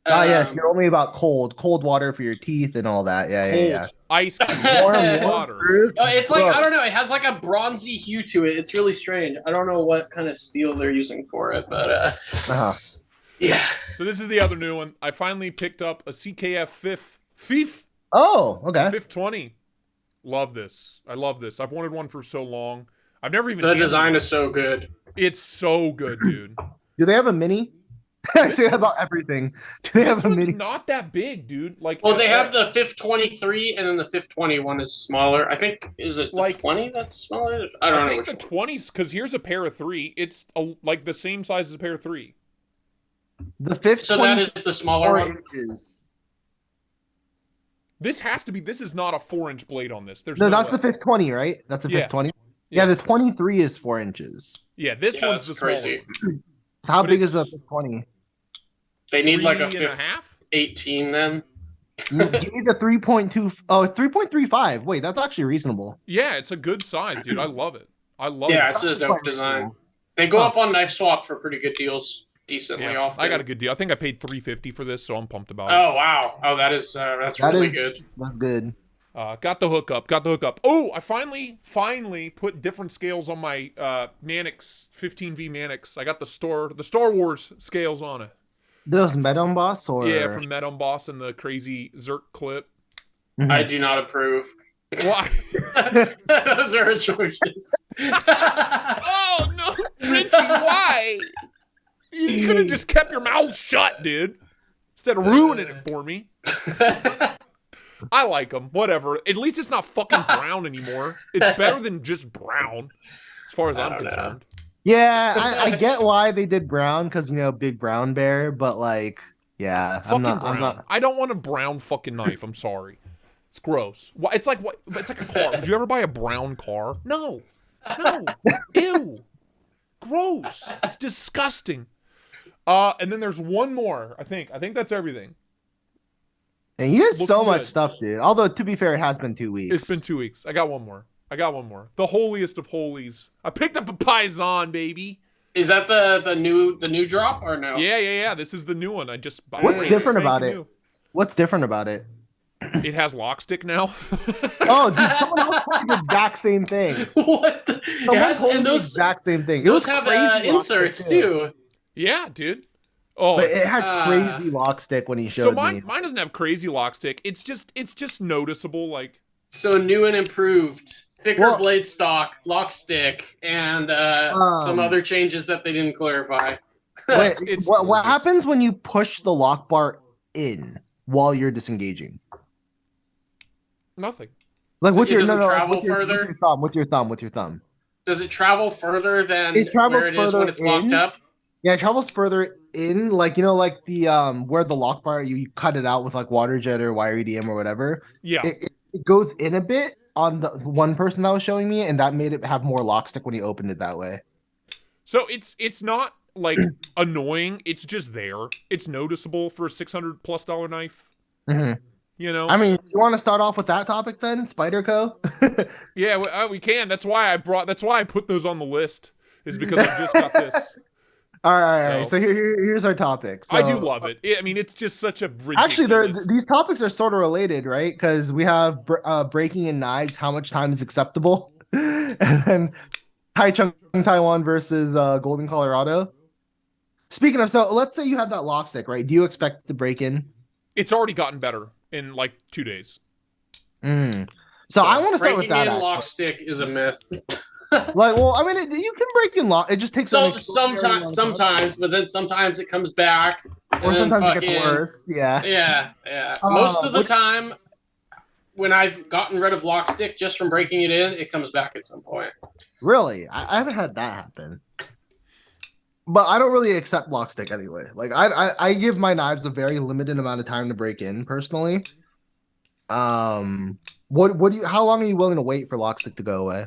Yes, you're only about cold water for your teeth and all that. Yeah, Cold yeah. ice cube Warm water. screws. Oh, it's like I Gross. don't know. It has like a bronzy hue to it. It's really strange. I don't know what kind of steel they're using for it, but Uh-huh. yeah. So this is the other new one. I finally picked up a CKF FIF Oh, okay. 520. Love this. I love this. I've wanted one for so long. I've never even. The handled design one. is so good. It's so good, dude. Do they have a mini? I say that about everything. Do they This have a one's mini? not that big, dude. Like, Well, they have the 523, and then the 520 one is smaller. I think is it the Like- 20 that's smaller? I don't I know. think Which the one. 20s, because here's a pair of 3. It's like the same size as a pair of 3. The fifth So that is the smaller one. inches. This has to be. This is not a 4-inch blade on this. There's No, no that's way. the 520, right? That's a Yeah. 520. Yeah. Yeah, the 23 is 4 inches. Yeah, this Yeah, one's the that's smaller crazy. one. How But big is the it's- 520? They need like a 3.5. 18 then. You need the 3.2. Oh, it's 3.35. Wait, that's actually reasonable. Yeah, it's a good size, dude. I love it. I love Yeah, it. it's a That's dope quite design. reasonable. They go Huh. up on Knife Swap for pretty good deals, decently Yeah, often. I got a good deal. I think I paid $350 for this, so I'm pumped about it. Oh wow! Oh, that's That really is- good. That's good. Got the hookup. Oh, I finally put different scales on my Mannix 15V Mannix. I got the Star Wars scales on it. Those Medon Boss or Yeah, from Medon Boss and the crazy Zerk clip. Mhm. I do not approve. Why? Those are atrocious. Oh no, Richie, why? You could have just kept your mouth shut, dude. Instead of ruining it for me. I like them. Whatever. At least it's not fucking brown anymore. It's better than just brown, as far as I I'm don't know. concerned. Yeah, I get why they did brown because big brown bear, but like, yeah, Fucking I'm brown. not. I don't want a brown fucking knife. I'm sorry. It's gross. Why? It's like what? It's like a car. Would you ever buy a brown car? No. Ew. Gross. It's disgusting. And then there's one more. I think that's everything. And he has so Looking much good. stuff, dude. Although to be fair, it has been 2 weeks. It's been 2 weeks. I got one more. I got one more. The holiest of holies. I picked up a Paisan, baby. Is that the new drop or no? Yeah. This is the new one. I just bought. What's brand different about spanking it? new. What's different about it? It has lock stick now. Oh, dude, someone else told me the exact same thing. What? Someone told me the exact same thing. It was have crazy inserts too. Yeah, dude. Oh, but it had crazy lock stick when he showed so me. mine doesn't have crazy lock stick. It's just noticeable. Like, so new and improved, thicker blade stock, lock stick, and some other changes that they didn't clarify. Wait, what happens when you push the lock bar in while you're disengaging? Nothing. Like with your travel with your thumb. With your thumb. Does it travel further than it travels where it further is when it's locked up? Yeah, it travels further in, like like the where the lock bar you cut it out with like water jet or wire EDM or whatever. Yeah. It goes in a bit on the one person that was showing me, and that made it have more lock stick when he opened it that way. So it's not like annoying. It's just there. It's noticeable for a $600+ knife. Mm-hmm. You know. I mean, you want to start off with that topic then, Spyderco? Yeah, we can. That's why I put those on the list. Is because I just got this. All right. So here's our topic. So, I do love it. I mean, it's just such a ridiculous... Actually, these topics are sort of related, right? Because we have breaking in knives, how much time is acceptable, and then Taichung Taiwan versus Golden Colorado. Speaking of, so let's say you have that lock stick, right? Do you expect to break in? It's already gotten better in like 2 days. So I want to start with that. Breaking in lock stick is a myth. Like, well, I mean, you can break in lock. It just takes sometimes, but then sometimes it comes back, or sometimes it gets worse. Yeah. Most of the time, when I've gotten rid of lock stick just from breaking it in, it comes back at some point. Really, I haven't had that happen. But I don't really accept lock stick anyway. Like I give my knives a very limited amount of time to break in personally. How long are you willing to wait for lock stick to go away?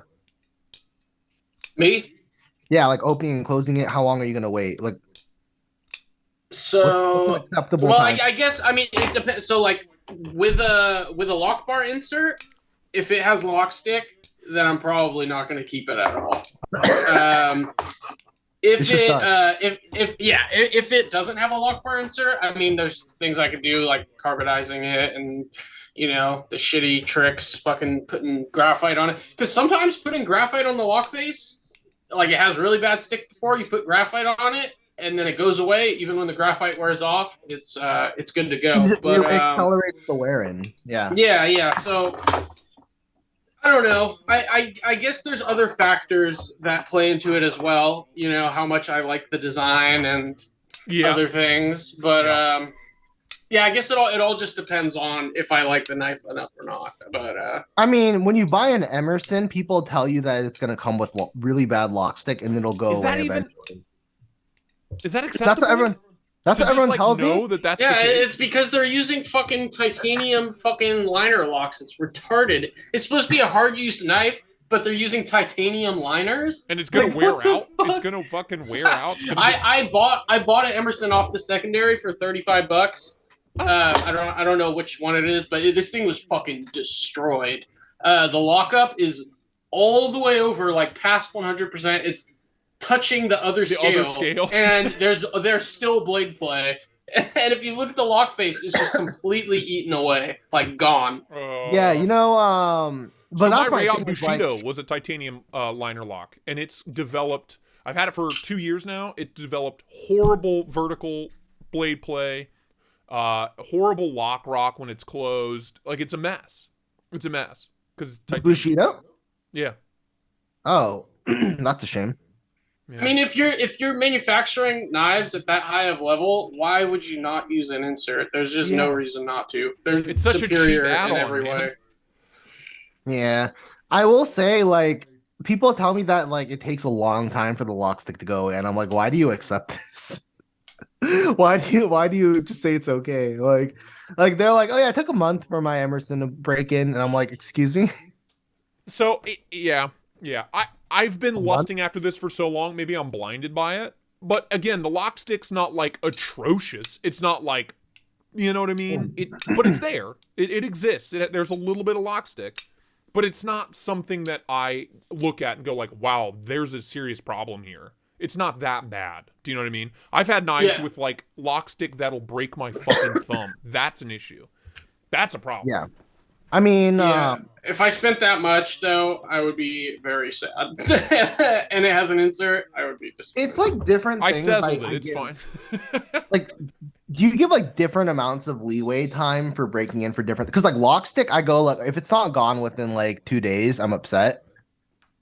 Me? Yeah, like opening and closing it. How long are you gonna wait? Like, so what's an acceptable well, time? I guess it depends. So like with a lock bar insert, if it has lock stick, then I'm probably not going to keep it at all. If it doesn't have a lock bar insert, I mean, there's things I could do like carbonizing it and the shitty tricks, fucking putting graphite on it. Because sometimes putting graphite on the lock face, like it has really bad stick before you put graphite on it, and then it goes away. Even when the graphite wears off, it's good to go. But, it accelerates the wear in. Yeah. Yeah. So I don't know. I guess there's other factors that play into it as well. How much I like the design and other things. But I guess it all just depends on if I like the knife enough or not. But I mean, when you buy an Emerson, people tell you that it's going to come with really bad lock stick, and it'll go away eventually. Is that acceptable? That's what everyone tells me. That's it's because they're using fucking titanium fucking liner locks. It's retarded. It's supposed to be a hard use knife, but they're using titanium liners, and it's gonna wear out. It's gonna fucking wear out. I bought an Emerson off the secondary for $35. I don't know which one it is, but this thing was fucking destroyed. The lockup is all the way over, like past 100%. It's touching the other scale, and there's still blade play. And if you look at the lock face, it's just completely eaten away, like gone. Yeah, but so my Real Bushido was a titanium liner lock, and it's developed. I've had it for 2 years now. It developed horrible vertical blade play, horrible lock rock when it's closed. Like it's a mess. It's a mess because Bushido. Yeah. Oh, that's a shame. Yeah. I mean, if you're manufacturing knives at that high of level, why would you not use an insert? There's just no reason not to. It's such a cheap add-on in every way. Yeah, I will say, like, people tell me that like it takes a long time for the lock stick to go, and I'm like, why do you accept this? why do you just say it's okay? Like they're like, oh yeah, it took a month for my Emerson to break in, and I'm like, excuse me. So yeah. I've been lusting after this for so long, maybe I'm blinded by it. But again, the lock stick's not like atrocious. It's not like, you know what I mean? But it's there. It exists. There's a little bit of lock stick. but it's not something that I look at and go like, wow, there's a serious problem here. It's not that bad. Do you know what I mean? I've had knives with like lock stick that'll break my fucking thumb. That's an issue. That's a problem. Yeah. I mean, if I spent that much though, I would be very sad. And it has an insert, I would be just. it's like different I things. sezzled it. I It's give. fine. Like, do you give like different amounts of leeway time for breaking in for different? Because like lock stick, I go like if it's not gone within like 2 days, I'm upset.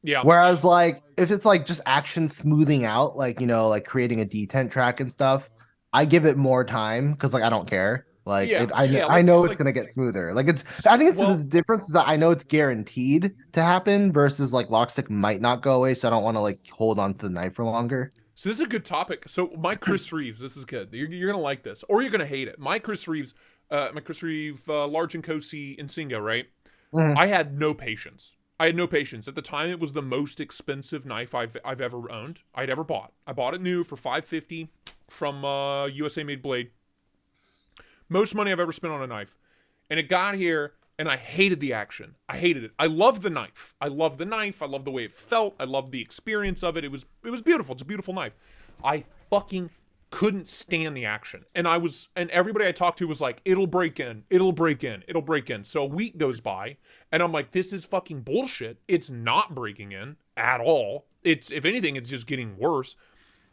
Yeah. Whereas like if it's like just action smoothing out, like like creating a detent track and stuff, I give it more time because like I don't care. Like I know it's gonna get smoother. Like I think it's the difference is that I know it's guaranteed to happen versus like lock stick might not go away, so I don't want to like hold on to the knife for longer. So this is a good topic. So my Chris Reeves, this is good. You're gonna like this, or you're gonna hate it. My Chris Reeves, large and Cosi Insingo, right? Mhm. I had no patience. At the time. It was the most expensive knife I've ever owned. I'd ever bought. I bought it new for $550 from USA Made Blade. Most money I've ever spent on a knife, and it got here, and I hated the action. I hated it. I love the knife. I love the way it felt. I loved the experience of it. It was beautiful. It's a beautiful knife. I fucking couldn't stand the action. And everybody I talked to was like, it'll break in. So a week goes by, and I'm like, this is fucking bullshit. It's not breaking in at all. If anything, it's just getting worse.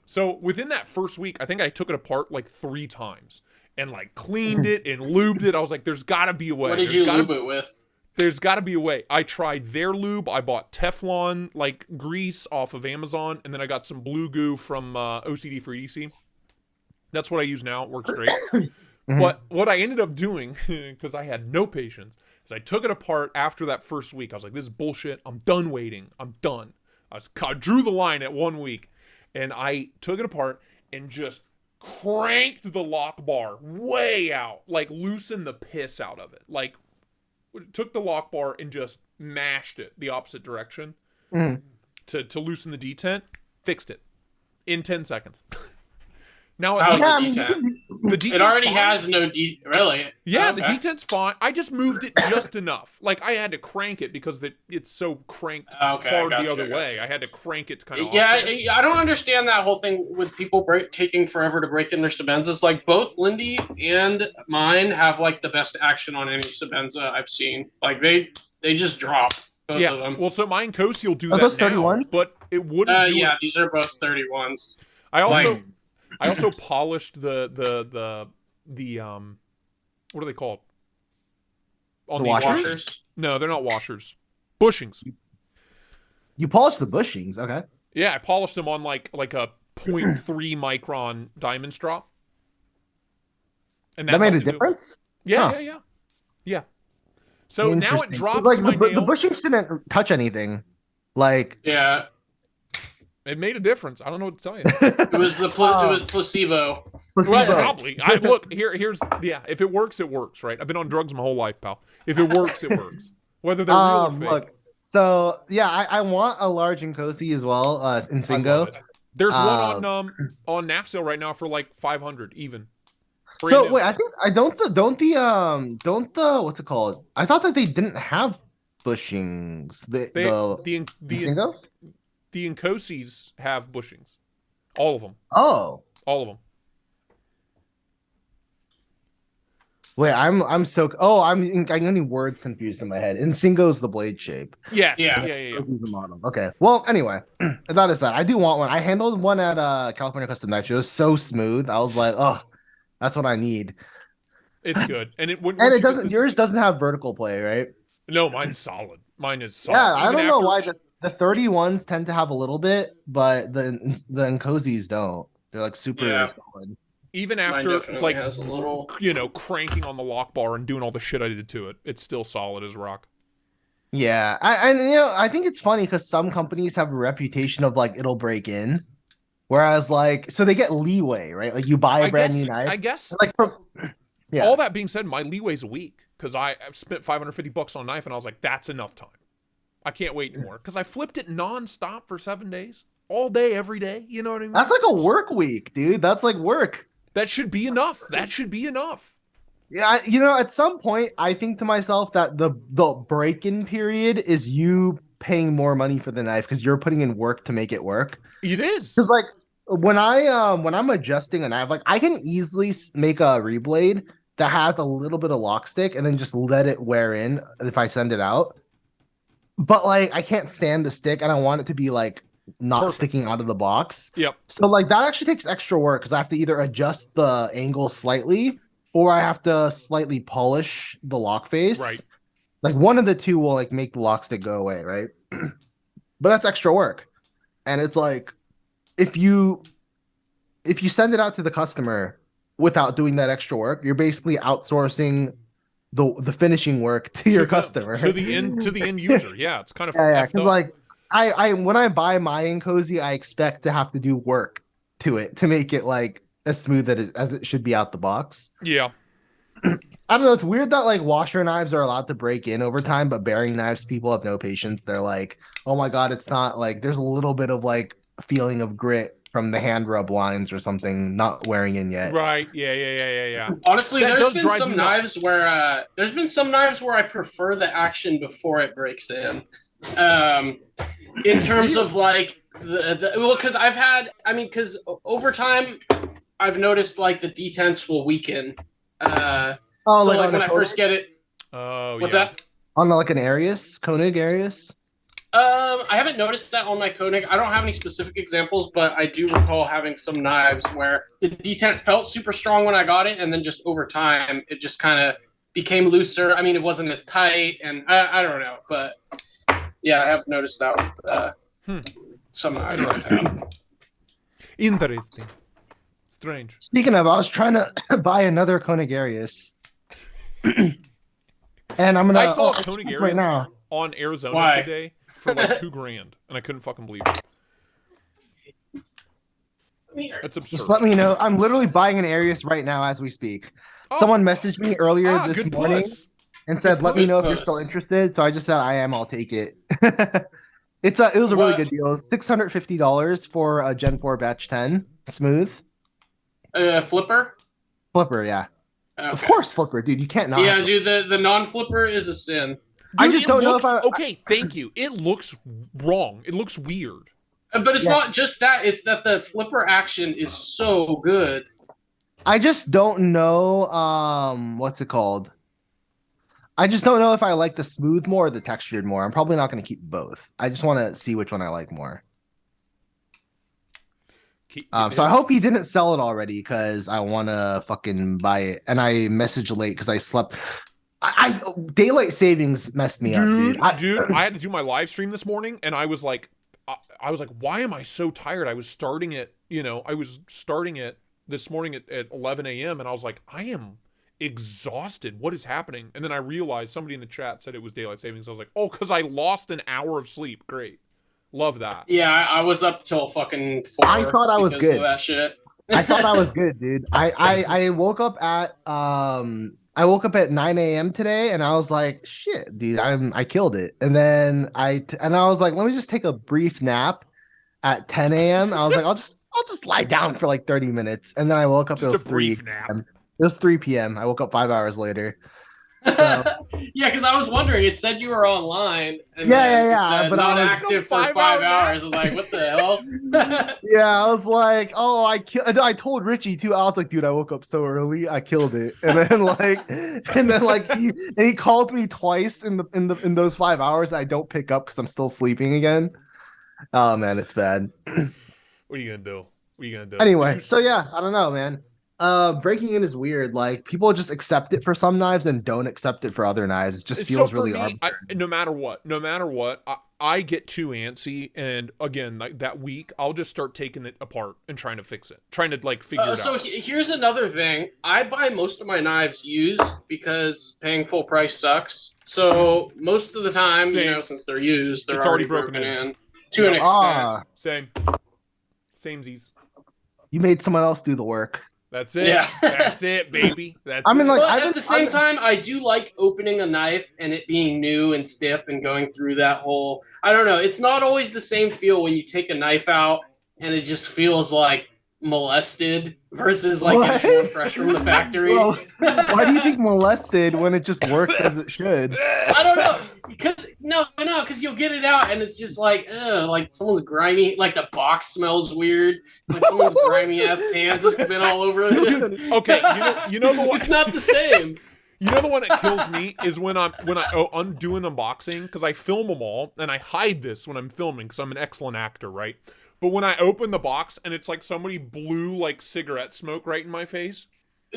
So within that first week, I think I took it apart like 3 times and like cleaned it and lubed it. I was like, there's gotta be a way. What did you lube it with? There's gotta be a way. I tried their lube. I bought Teflon like grease off of Amazon, and then I got some blue goo from OCD for EDC. That's what I use now. It works great. But what I ended up doing, because I had no patience, is I took it apart after that first week. I was like, this is bullshit. I'm done waiting. I'm done. I drew the line at 1 week, and I took it apart and just cranked the lock bar way out, like loosened the piss out of it. Like, took the lock bar and just mashed it the opposite direction to loosen the detent. Fixed it in 10 seconds. Now the detent's it already fine. has no really. Yeah, okay. The detent's fine. I just moved it just enough. Like I had to crank it because it's so cranked hard the other way. I had to crank it to kind of. Yeah, I don't understand that whole thing with people taking forever to break in their Sabenzas. Like both Lindy and mine have like the best action on any Sabenza I've seen. Like they just drop. Both of them. Well, so mine Cosi will do that those now, 31s? but it wouldn't do it. These are both 31s. I also polished the what are they called? On the washers? No, they're not washers. Bushings. You polished the bushings, okay? Yeah, I polished them on like a 0.3 micron diamond strop. And that made a difference? Yeah. So now it drops like to my the nail. bushings didn't touch anything. Like it made a difference. I don't know what to tell you. It was it was placebo. Well, probably. Look, here's if it works, it works, right? I've been on drugs my whole life, pal. If it works, it works. Whether they're real or fake. Look, so yeah, I want a large in Cosi as well, in Singo. There's one on KNAFS sale right now for like 500 even. So wait, I think don't the what's it called? I thought that they didn't have bushings. The Singo? The Incosis have bushings. All of them. Oh. All of them. Wait, I'm getting words confused in my head. Insingo's the blade shape. Yes. Yeah. The model. Okay. Well, anyway, that is that. I do want one. I handled one at California Custom Night. It was so smooth. I was like, oh, that's what I need. It's good, and it doesn't. Yours doesn't have vertical play, right? No, mine's solid. Mine is solid. Yeah, I don't know why the 31s tend to have a little bit, but the Nkosis don't. They're like super solid. Even after like has a little... cranking on the lock bar and doing all the shit I did to it, it's still solid as rock. Yeah, I think it's funny because some companies have a reputation of like it'll break in, whereas like so they get leeway, right? Like you buy a brand new knife. I guess like all that being said, my leeway's a week because I spent $550 on a knife and I was like, that's enough time. I can't wait anymore because I flipped it nonstop for 7 days, all day, every day. You know what I mean? That's like a work week, dude. That's like work. That should be enough. That should be enough. Yeah, at some point, I think to myself that the break-in period is you paying more money for the knife because you're putting in work to make it work. It is. Because like when I'm adjusting a knife, like I can easily make a reblade that has a little bit of lock stick and then just let it wear in if I send it out. But like I can't stand the stick and I want it to be like not Perfect. sticking out of the box. Yep. So like that actually takes extra work because I have to either adjust the angle slightly or I have to slightly polish the lock face. Right. Like one of the two will like make the lock stick go away, right? But that's extra work. And it's like if you send it out to the customer without doing that extra work, you're basically outsourcing the finishing work to your customer. To the end user. Yeah, it's kind of yeah, because up. like I when I buy my Cozy, I expect to have to do work to it to make it like as smooth as it should be out the box. Yeah. I don't know. It's weird that like washer knives are allowed to break in over time, but bearing knives, people have no patience. They're like, oh my God, it's not like there's a little bit of like feeling of grit from the hand rub lines or something not wearing in yet. Right. Yeah. Honestly, That there's does been drive some me knives where I prefer the action before it breaks in. In terms of like because because over time I've noticed like the detents will weaken. Oh, So like like on when a I first get it, Oh, what's yeah. that? on like an Arius, Koenig Arius. I haven't noticed that on my Koenig. I don't have any specific examples, but I do recall having some knives where the detent felt super strong when I got it, and then just over time, it just kind of became looser. I mean, it wasn't as tight, and I don't know, but yeah, I have noticed that with some knives I've had. Interesting. Strange. Speaking of, I was trying to buy another Koenig Arius. And I'm gonna. I saw a Koenig right Arius now. on Arizona Why? today for like $2,000, and I couldn't fucking believe it. That's absurd. Just let me know. I'm literally buying an Arius right now as we speak. Oh. Someone messaged me earlier this good morning puss. and said, "Let me know if you're still interested." So I just said, "I am. I'll take it." It was a really good deal. $650 for a Gen 4 Batch 10 smooth Flipper. flipper. Yeah, Okay. of course, flipper, dude. You can't not. Yeah, dude. The non-flipper is a sin. Dude, I just don't know if I. Okay, thank you. It looks wrong. It looks weird. But it's not just that. It's that the flipper action is so good. I just don't know. What's it called? I just don't know if I like the smooth more or the textured more. I'm probably not going to keep both. I just want to see which one I like more. So I hope he didn't sell it already because I want to fucking buy it. And I messaged late because I slept. I daylight savings messed me up, dude. I had to do my live stream this morning, and I was like, why am I so tired? I was starting it this morning at 11 a.m. and I was like, I am exhausted. What is happening? And then I realized somebody in the chat said it was daylight savings. I was like, oh, because I lost an hour of sleep. Great. Love that. Yeah, I was up till fucking 4. I thought I was good. Of that shit. I thought I was good, dude. I woke up at 9 a.m. today and I was like, shit, dude, I killed it. And then I was like, let me just take a brief nap at 10 a.m. I was like, I'll just lie down for like 30 minutes. And then I woke up, Just it was a brief 3 nap. p.m. It was 3 p.m. I woke up 5 hours later. So yeah, because I was wondering, it said you were online. And yeah. It said But not I was active for 5 hours. I was like, what the hell? yeah, I was like, oh, I told Richie too. I was like, dude, I woke up so early, I killed it. And then he calls me twice in those 5 hours. I don't pick up because I'm still sleeping again. Oh man, it's bad. What are you gonna do? Anyway, so yeah, I don't know, man. Breaking in is weird. Like people just accept it for some knives and don't accept it for other knives. It just feels really arbitrary. No matter what, I get too antsy, and again, like that week, I'll just start taking it apart and trying to fix it, trying to like figure it out. So here's another thing. I buy most of my knives used because paying full price sucks. So most of the time, since they're used, they're already broken in to an extent. Samesies. You made someone else do the work. That's it. Yeah. That's it, baby. That's I mean, it. like, but at the same time, I do like opening a knife and it being new and stiff and going through that whole. I don't know. It's not always the same feel when you take a knife out and it just feels like molested versus like What? getting one fresh from the factory. Bro, why do you think molested when it just works as it should? I don't know. Because you'll get it out and it's just like, ugh, like someone's grimy, like the box smells weird. It's like someone's grimy ass hands has been all over it. Dude, okay, you know the one. It's not the same. You know the one that kills me is when I'm doing unboxing, because I film them all and I hide this when I'm filming because I'm an excellent actor, right? But when I open the box and it's like somebody blew like cigarette smoke right in my face.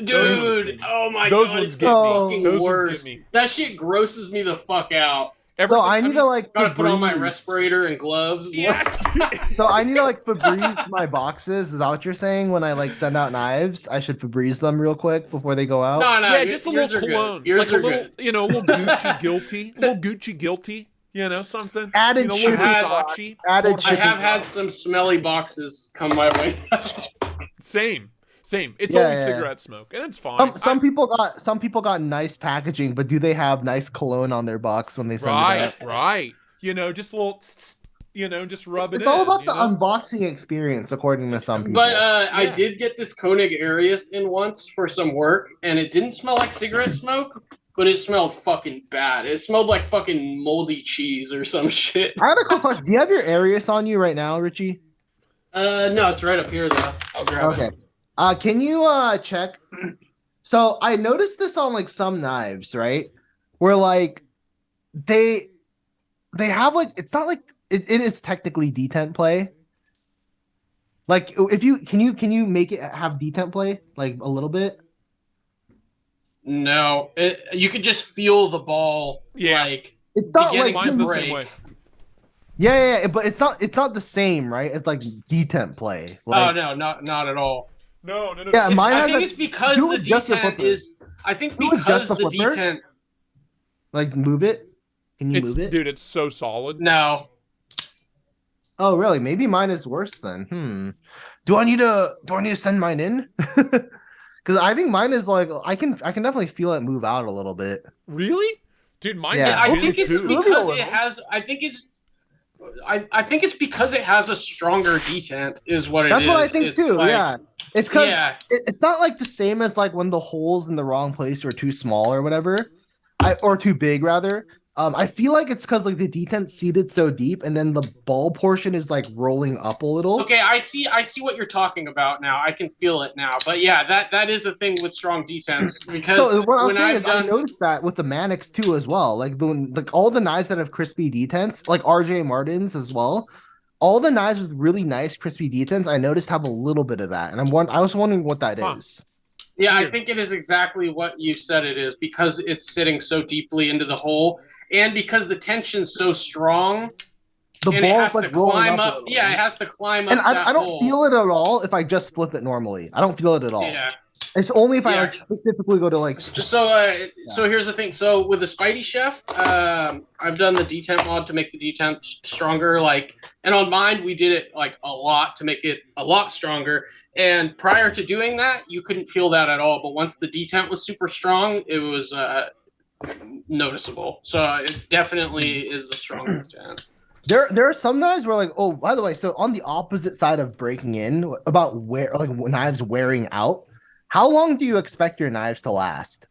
Dude, oh my those god, ones it's get the me. fucking Those ones worst. get me. That shit grosses me the fuck out. So I need to like Gotta put on my Febreze. respirator and gloves. Yeah. So I need to like Febreze my boxes. Is that what you're saying? When I like send out knives, I should Febreze them real quick before they go out. No, Yeah, just a yours little are cologne. good. Yours like are a little, good. you know, a little Gucci guilty. A little Gucci guilty. You know, something. Added you know, a little shipping Versace. costs. Added I shipping have had costs. some smelly boxes come my way. Same. It's Yeah, always yeah. cigarette smoke, and it's fine. Some people got nice packaging, but do they have nice cologne on their box when they send it out? Right. You know, just a little, you know, just rub it in. It's all about you the know? unboxing experience, according to some people. But I did get this Koenig Arius in once for some work, and it didn't smell like cigarette smoke, but it smelled fucking bad. It smelled like fucking moldy cheese or some shit. I had a quick question. Do you have your Arius on you right now, Richie? No, it's right up here though. I'll grab Okay. it. Can you check? So I noticed this on like some knives, right? Where like they have like it's not like it is technically detent play. Like if you can you make it have detent play like a little bit? No, you could just feel the ball. Yeah. Like It's not Beginning like Mine's the break. same way. yeah, but it's not the same, right? It's like detent play. Like, oh no, not at all. No. Yeah, mine I has think a- it's because do the it just the detent flipper. is. I think Do it because just the the flipper? detent. like move it. Can you move it? Dude, it's so solid. No, Oh, really? Maybe mine is worse then. Do I need to send mine in? Because I think mine is like I can definitely feel it move out a little bit. Really? Dude, mine's Yeah. a I Gen think it's 2. Moving because a little. it has. I think it's because it has a stronger detent. Is what it is. That's what I think It's too. like- Yeah, it's because Yeah. it's not like the same as like when the holes in the wrong place were too small or whatever, or too big rather. I feel like it's because like the detent seated so deep, and then the ball portion is like rolling up a little. Okay, I see what you're talking about now. I can feel it now. But yeah, that is a thing with strong detents because So what I was when saying I've is, I done noticed that with the Mannix too as well. Like all the knives that have crispy detents, like RJ Martin's as well. All the knives with really nice crispy detents, I noticed have a little bit of that, and I was wondering what that Huh. is. Yeah, I Weird. think it is exactly what you said it is because it's sitting so deeply into the hole and because the tension's so strong The and it ball's has to like rolling climb up. a up. little, Yeah, right? it has to climb up. And I that don't hole. feel it at all if I just flip it normally. I don't feel it at all. Yeah. It's only if I Yeah. like specifically go to like So here's the thing. So with the Spidey Chef, I've done the detent mod to make the detent stronger. Like, and on mine we did it like a lot to make it a lot stronger. And prior to doing that, you couldn't feel that at all. But once the detent was super strong, it was noticeable. So it definitely is the stronger detent. there are some knives where like, oh, by the way, so on the opposite side of breaking in about where like knives wearing out, how long do you expect your knives to last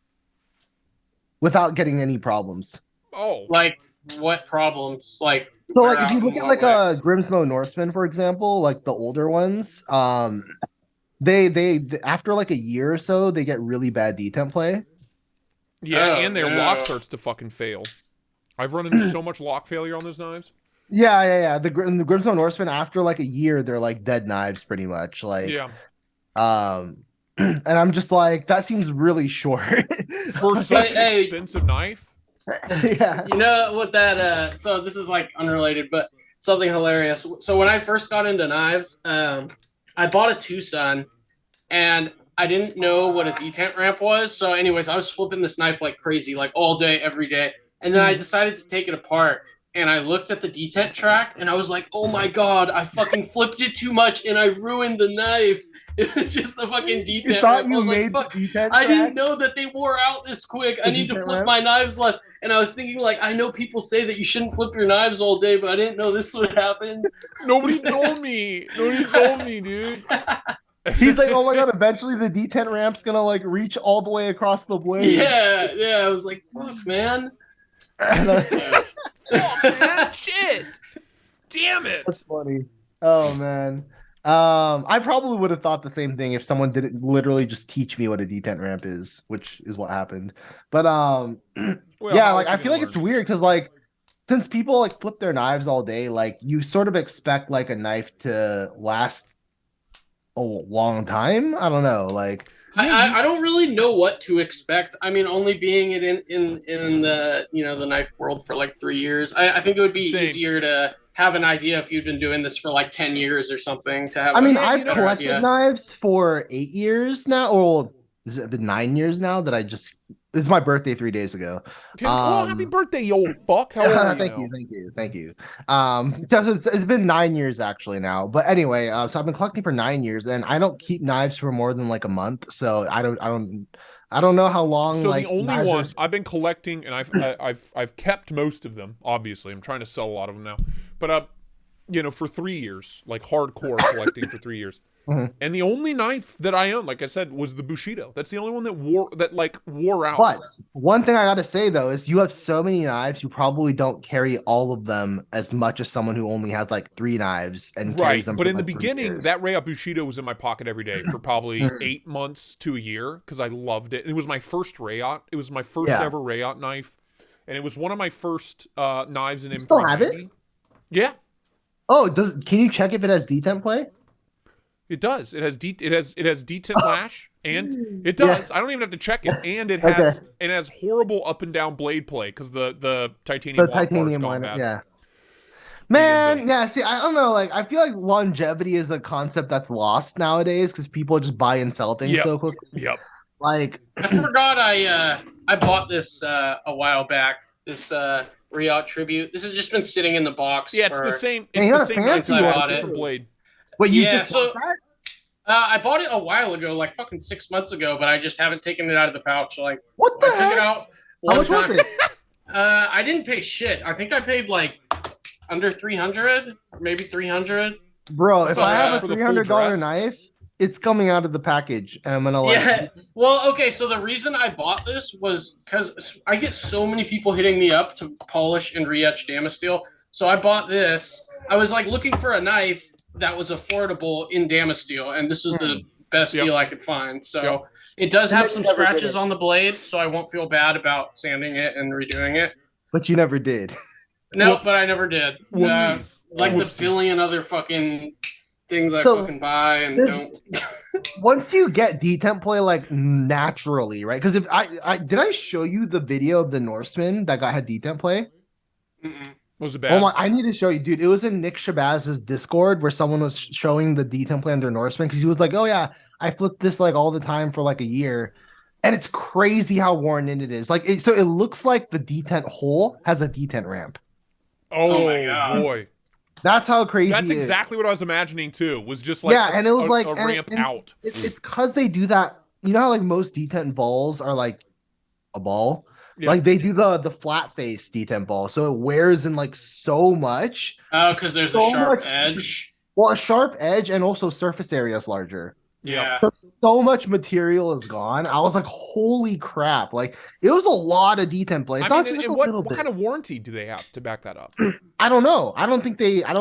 without getting any problems? Oh, Like what problems? Like So wear like if out you look in at what like way? a Grimsmo Norseman, for example, like the older ones, they after like a year or so, they get really bad detent play. yeah, Oh, and their no. lock starts to fucking fail. I've run into so much lock failure on those knives. Yeah. The Grimstone Norseman after like a year, they're like dead knives pretty much. Like, Yeah. and I'm just like, that seems really short. For such an Hey. expensive knife. Yeah. You know what that so this is like unrelated, but something hilarious. So when I first got into knives, I bought a Tucson and I didn't know what a detent ramp was. So anyways, I was flipping this knife like crazy, like all day, every day. And then I decided to take it apart and I looked at the detent track and I was like, oh my God, I fucking flipped it too much and I ruined the knife. It was just the fucking You detent thought ramp. I you was like, made fuck. the detent I didn't track? know that they wore out this quick. I The need to detent flip ramp? my knives less. And I was thinking, like, I know people say that you shouldn't flip your knives all day, but I didn't know this would happen. Nobody told me. Nobody told me, dude. He's like, oh my god, eventually the D10 ramp's gonna like reach all the way across the blade. Yeah. I was like, fuck, man. Man, shit. Damn it. That's funny. Oh man. I probably would have thought the same thing if someone didn't literally just teach me what a D10 ramp is, which is what happened. But Well, yeah, how like else I you feel gonna like it's learn? weird because like since people like flip their knives all day, like you sort of expect like a knife to last a long time. I don't know. Like I don't really know what to expect. I mean, only being it in the the knife world for like 3 years, I think it would be Same. easier to have an idea if you'd been doing this for like 10 years or something to have. I mean, Yeah, I've you know- collected idea. knives for 8 years now, or has it been 9 years now that I just it's my birthday 3 days ago. Oh, happy birthday, you old fuck. How old are you Thank now? you, thank you. So it's been 9 years actually now. But anyway, so I've been collecting for 9 years, and I don't keep knives for more than like a month. So I don't know how long. So like the only knives one are- I've been collecting, and I've kept most of them. Obviously, I'm trying to sell a lot of them now. But for 3 years, like hardcore collecting for 3 years. Mhm. And the only knife that I own, like I said, was the Bushido. That's the only one that wore out. But one thing I gotta say though is you have so many knives, you probably don't carry all of them as much as someone who only has like 3 knives and carries Right, them. but for, in the like, 3 beginning, years. that Rayot Bushido was in my pocket every day for probably 8 months to a year because I loved it. It was my first Rayot. It was my first Yeah. ever Rayot knife, and it was one of my first knives in M390. still have it? Yeah, Oh, can you check if it has D10 play? it does. It has detent lash, and it does. I don't even have to check it, and it has horrible up and down blade play because the titanium The lock bar's titanium gone one, bad. yeah. Man, yeah. See, I don't know. Like, I feel like longevity is a concept that's lost nowadays because people just buy and sell things Yep. so quickly. Yep. Like, I forgot I bought this a while back. This Riot tribute. This has just been sitting in the box. Yeah, it's for, the same. Man, It's you the got a same knife, fancy but one, a different too. blade. what you Yeah, just so- bought that? I bought it a while ago, like fucking 6 months ago, but I just haven't taken it out of the pouch. Like What the I took heck? it out How one much was time. it? I didn't pay shit. I think I paid like under 300, maybe 300. Bro, if So, I have uh, a for the full $300 dress? knife, it's coming out of the package, and I'm gonna like. Yeah. Well, okay. So the reason I bought this was because I get so many people hitting me up to polish and re-etch Damasteel. So I bought this. I was like looking for a knife that was affordable in Damasteel, and this is the best Yep. deal I could find. So Yep. it does And have then some you never did scratches it. on the blade, so I won't feel bad about sanding it and redoing it. But you never did. No, Whoops. but I never did. Whoopsies. Like Whoopsies. the billion other fucking things I So, fucking buy and there's- don't. Once you get detent play like naturally, right? Because if I did I show you the video of the Norseman that had detent play? Mm-mm. Was it bad? Oh my! I need to show you, dude. It was in Nick Shabazz's Discord where someone was showing the detent play under Norseman because he was like, "Oh yeah, I flipped this like all the time for like a year," and it's crazy how worn in it is. Like, so it looks like the detent hole has a detent ramp. Oh, my God. boy. That's how crazy. That's it is. exactly what I was imagining too. Was just like Yeah, and it was like a and ramp and out. It's because they do that. You know how like most detent balls are like a ball. Yeah. Like they do the flat face detent ball, so it wears in like so much. Oh, because there's So a sharp much- edge. Well, a sharp edge and also surface area is larger. Yeah. So much material is gone. I was like, holy crap! Like it was a lot of detent play. It's I not mean, just like and a what little bit. kind of warranty do they have to back that up? I don't know. I don't think they. Yeah,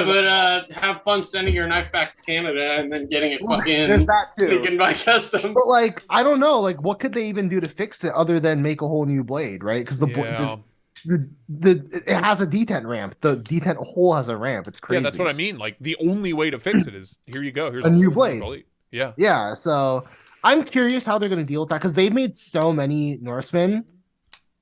cover but have fun sending your knife back to Canada and then getting it There's fucking that too. taken by customs. But like, I don't know. Like, what could they even do to fix it other than make a whole new blade, right? Because Yeah. it has a detent ramp. The detent hole has a ramp. It's crazy. Yeah, that's what I mean. Like the only way to fix it is here you go. Here's A new whole blade. Yeah. Yeah. So I'm curious how they're going to deal with that because they've made so many Norsemen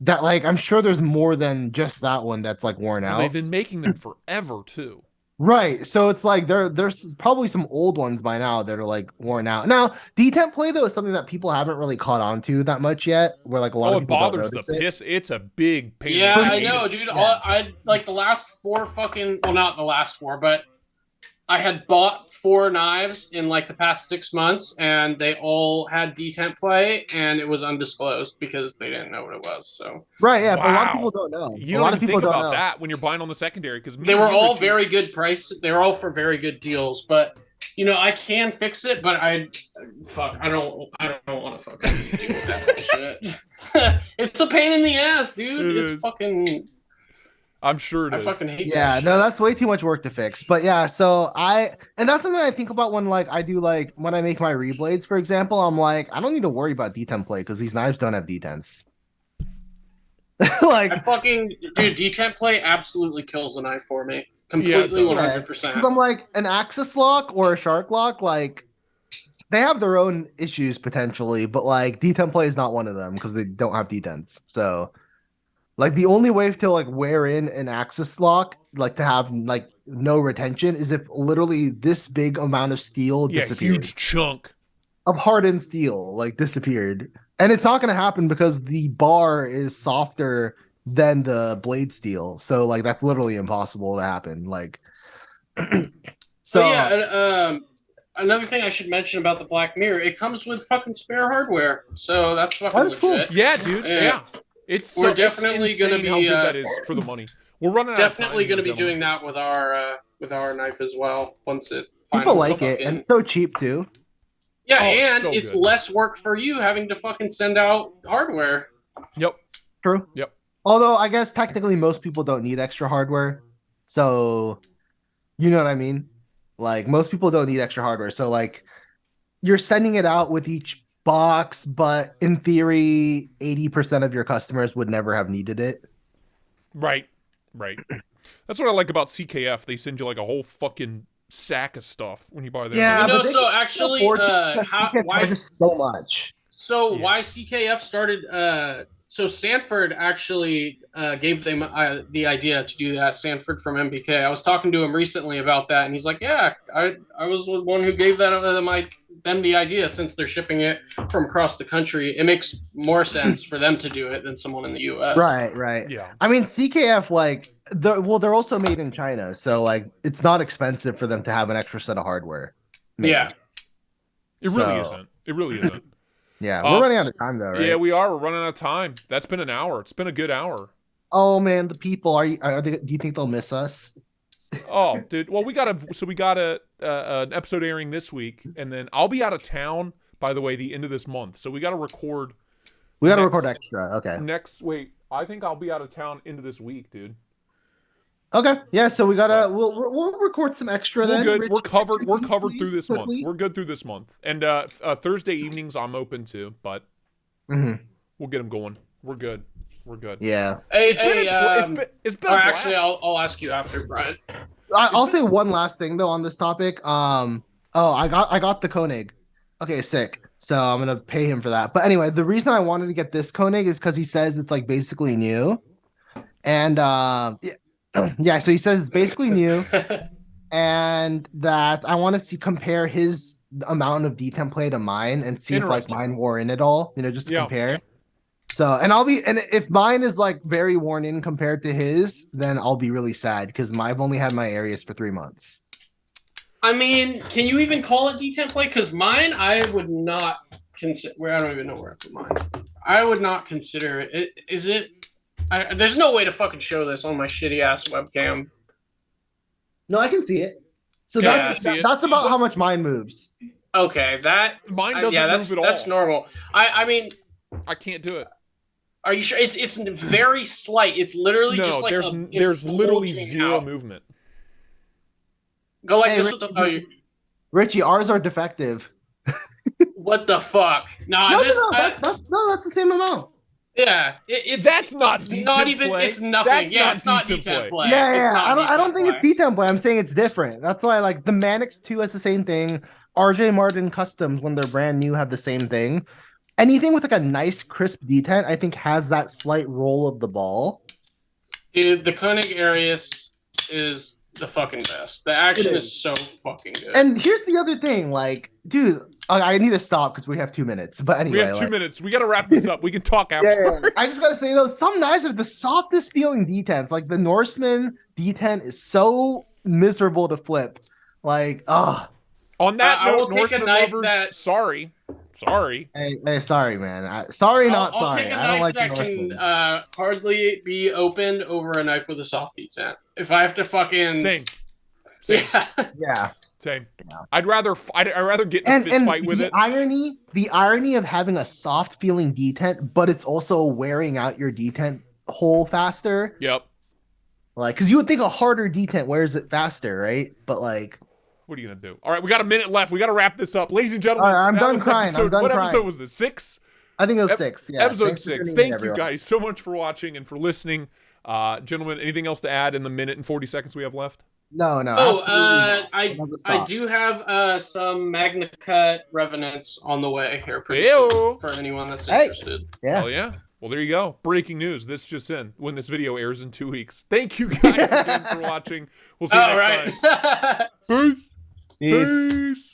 that like I'm sure there's more than just that one that's like worn Well, out. they've been making them forever too. Right. So it's like there's probably some old ones by now that are like worn out. Now, detent play though is something that people haven't really caught on to that much yet. Where like a lot Oh, of it people don't bothers the notice it. piss. It's a big pain. in Yeah, the I ass. know, dude. Yeah. I like the last 4 fucking well, not the last 4, but I had bought 4 knives in like the past 6 months, and they all had detent play, and it was undisclosed because they didn't know what it was. So Right. Yeah. But a lot of Wow. people don't know. You a lot don't of even people think don't about know. that when you're buying on the secondary because they were all very good price. They were all for very good deals, but I can fix it, but I don't want to fucking deal with that bullshit. It's a pain in the ass, dude. It's fucking. I'm sure it is. I fucking hate that Yeah, shit. no, that's way too much work to fix. But yeah, so and that's something I think about when like I do like when I make my reblades, for example. I'm like, I don't need to worry about detent play because these knives don't have detents. Like, I fucking dude, detent play absolutely kills a knife for me. Completely, Yeah, 100%. because I'm like an axis lock or a shark lock, like they have their own issues potentially, but like detent play is not one of them because they don't have detents. So like the only way to like wear in an axis lock, like to have like no retention, is if literally this big amount of steel disappeared. Huge chunk Of hardened steel like disappeared. And it's not going to happen because the bar is softer than the blade steel. So like that's literally impossible to happen. Like So yeah, and, another thing I should mention about the Black Mirror, it comes with fucking spare hardware. So that's fucking That's cool. legit. Yeah, dude. Yeah. We're definitely it's gonna insane be, how good that is for the money. We're running out of time, Definitely going to be gentlemen. doing that with our knife as well once it people finally like it, and it's so cheap too. Yeah, Oh, and so it's good. less work for you having to fucking send out hardware. Yep. True. Yep. Although I guess technically most people don't need extra hardware. So you know what I mean? Like most people don't need extra hardware. So like you're sending it out with each box, but in theory, 80% of your customers would never have needed it. Right. That's what I like about CKF. They send you like a whole fucking sack of stuff when you buy their Yeah, knife. You know, but they so can actually, afford to because how- CKF why- charges so much. So Yeah. why CKF started? So Sanford actually gave them the idea to do that. Sanford from MBK. I was talking to him recently about that, and he's like, "Yeah, I was the one who gave them the idea. Since they're shipping it from across the country, it makes more sense for them to do it than someone in the U.S." Right. Yeah. I mean, CKF like they're also made in China, so like it's not expensive for them to have an extra set of hardware made. Yeah. It really isn't. It really isn't. Yeah, we're running out of time though, right? Yeah, we are. We're running out of time. That's been an hour. It's been a good hour. Oh man, the people are they, do you think they'll miss us? Oh, dude. Well, we got an episode airing this week, and then I'll be out of town. By the way, the end of this month, so we got to record. We got to record extra. Okay. Wait. I think I'll be out of town into this week, dude. Okay. Yeah. So we gotta we'll record some extra. We're then. good. Rich, We're covered. Richard, We're covered please, through this quickly. month. We're good through this month. And Thursday evenings I'm open to, but we'll get them going. We're good. Yeah. It's been a blast. Actually, I'll ask you after, Brian. I'll say one last thing though on this topic. I got the Koenig. Okay, sick. So I'm gonna pay him for that. But anyway, the reason I wanted to get this Koenig is because he says it's like basically new, and yeah. So he says it's basically new, and that I want to compare his amount of detemplate to mine and see if like mine wore in at all. Just to compare. So, and if mine is like very worn in compared to his, then I'll be really sad because I've only had my Arius for 3 months. I mean, can you even call it detemplate? Because mine, I would not consider. I don't even know where I put mine. I would not consider it. Is it? There's no way to fucking show this on my shitty ass webcam. No, I can see it. So Yeah, that's about how much mine moves. Okay, mine doesn't move at all. That's normal. I mean, I can't do it. Are you sure? It's very slight. It's literally just like there's literally zero out. movement. Go like Hey, this with the. Richie, ours are defective. What the fuck? Nah, No, this. that's the same amount. Yeah, it's That's not it's detent not even. play. It's nothing. That's yeah, not it's not detent detent play. play. Yeah. It's not I don't think play. it's detemplate. I'm saying it's different. That's why like the Manix 2 has the same thing. RJ Martin Customs, when they're brand new, have the same thing. Anything with like a nice crisp detent, I think has that slight roll of the ball. Dude, the Koenig Arius is the fucking best. The action is so fucking good. And here's the other thing, like, dude, I need to stop because we have 2 minutes. But anyway, We have 2 minutes. We got to wrap this up. We can talk after. Yeah. I just gotta say though, some knives are the softest feeling detents. Like the Norseman detent is so miserable to flip. Like, On that I will note, take a Norseman knife lovers, that- sorry. Hey, sorry, man. Sorry, not I'll sorry. take a I don't knife like the that Norseman. can hardly be opened over a knife with a soft detent. If I have to fucking Same. Same. Yeah. Same. Yeah. I'd rather get in a fist fight with it. The irony of having a soft feeling detent, but it's also wearing out your detent hole faster. Yep. Like, because you would think a harder detent wears it faster, right? But like, what are you gonna do? All right, we got a minute left. We got to wrap this up, ladies and gentlemen. All right, I'm done crying. What episode was this? 6? I think it was 6. Yeah. Episode 6. Thank you guys so much for watching and for listening. Gentlemen, anything else to add in the minute and 40 seconds we have left? No. Oh, I do have some Magna Cut Revenants on the way here pretty soon for anyone that's interested. Yeah. Oh yeah. Well, there you go. Breaking news. This just in. When this video airs in 2 weeks. Thank you guys again for watching. We'll see you next time. Peace. Peace.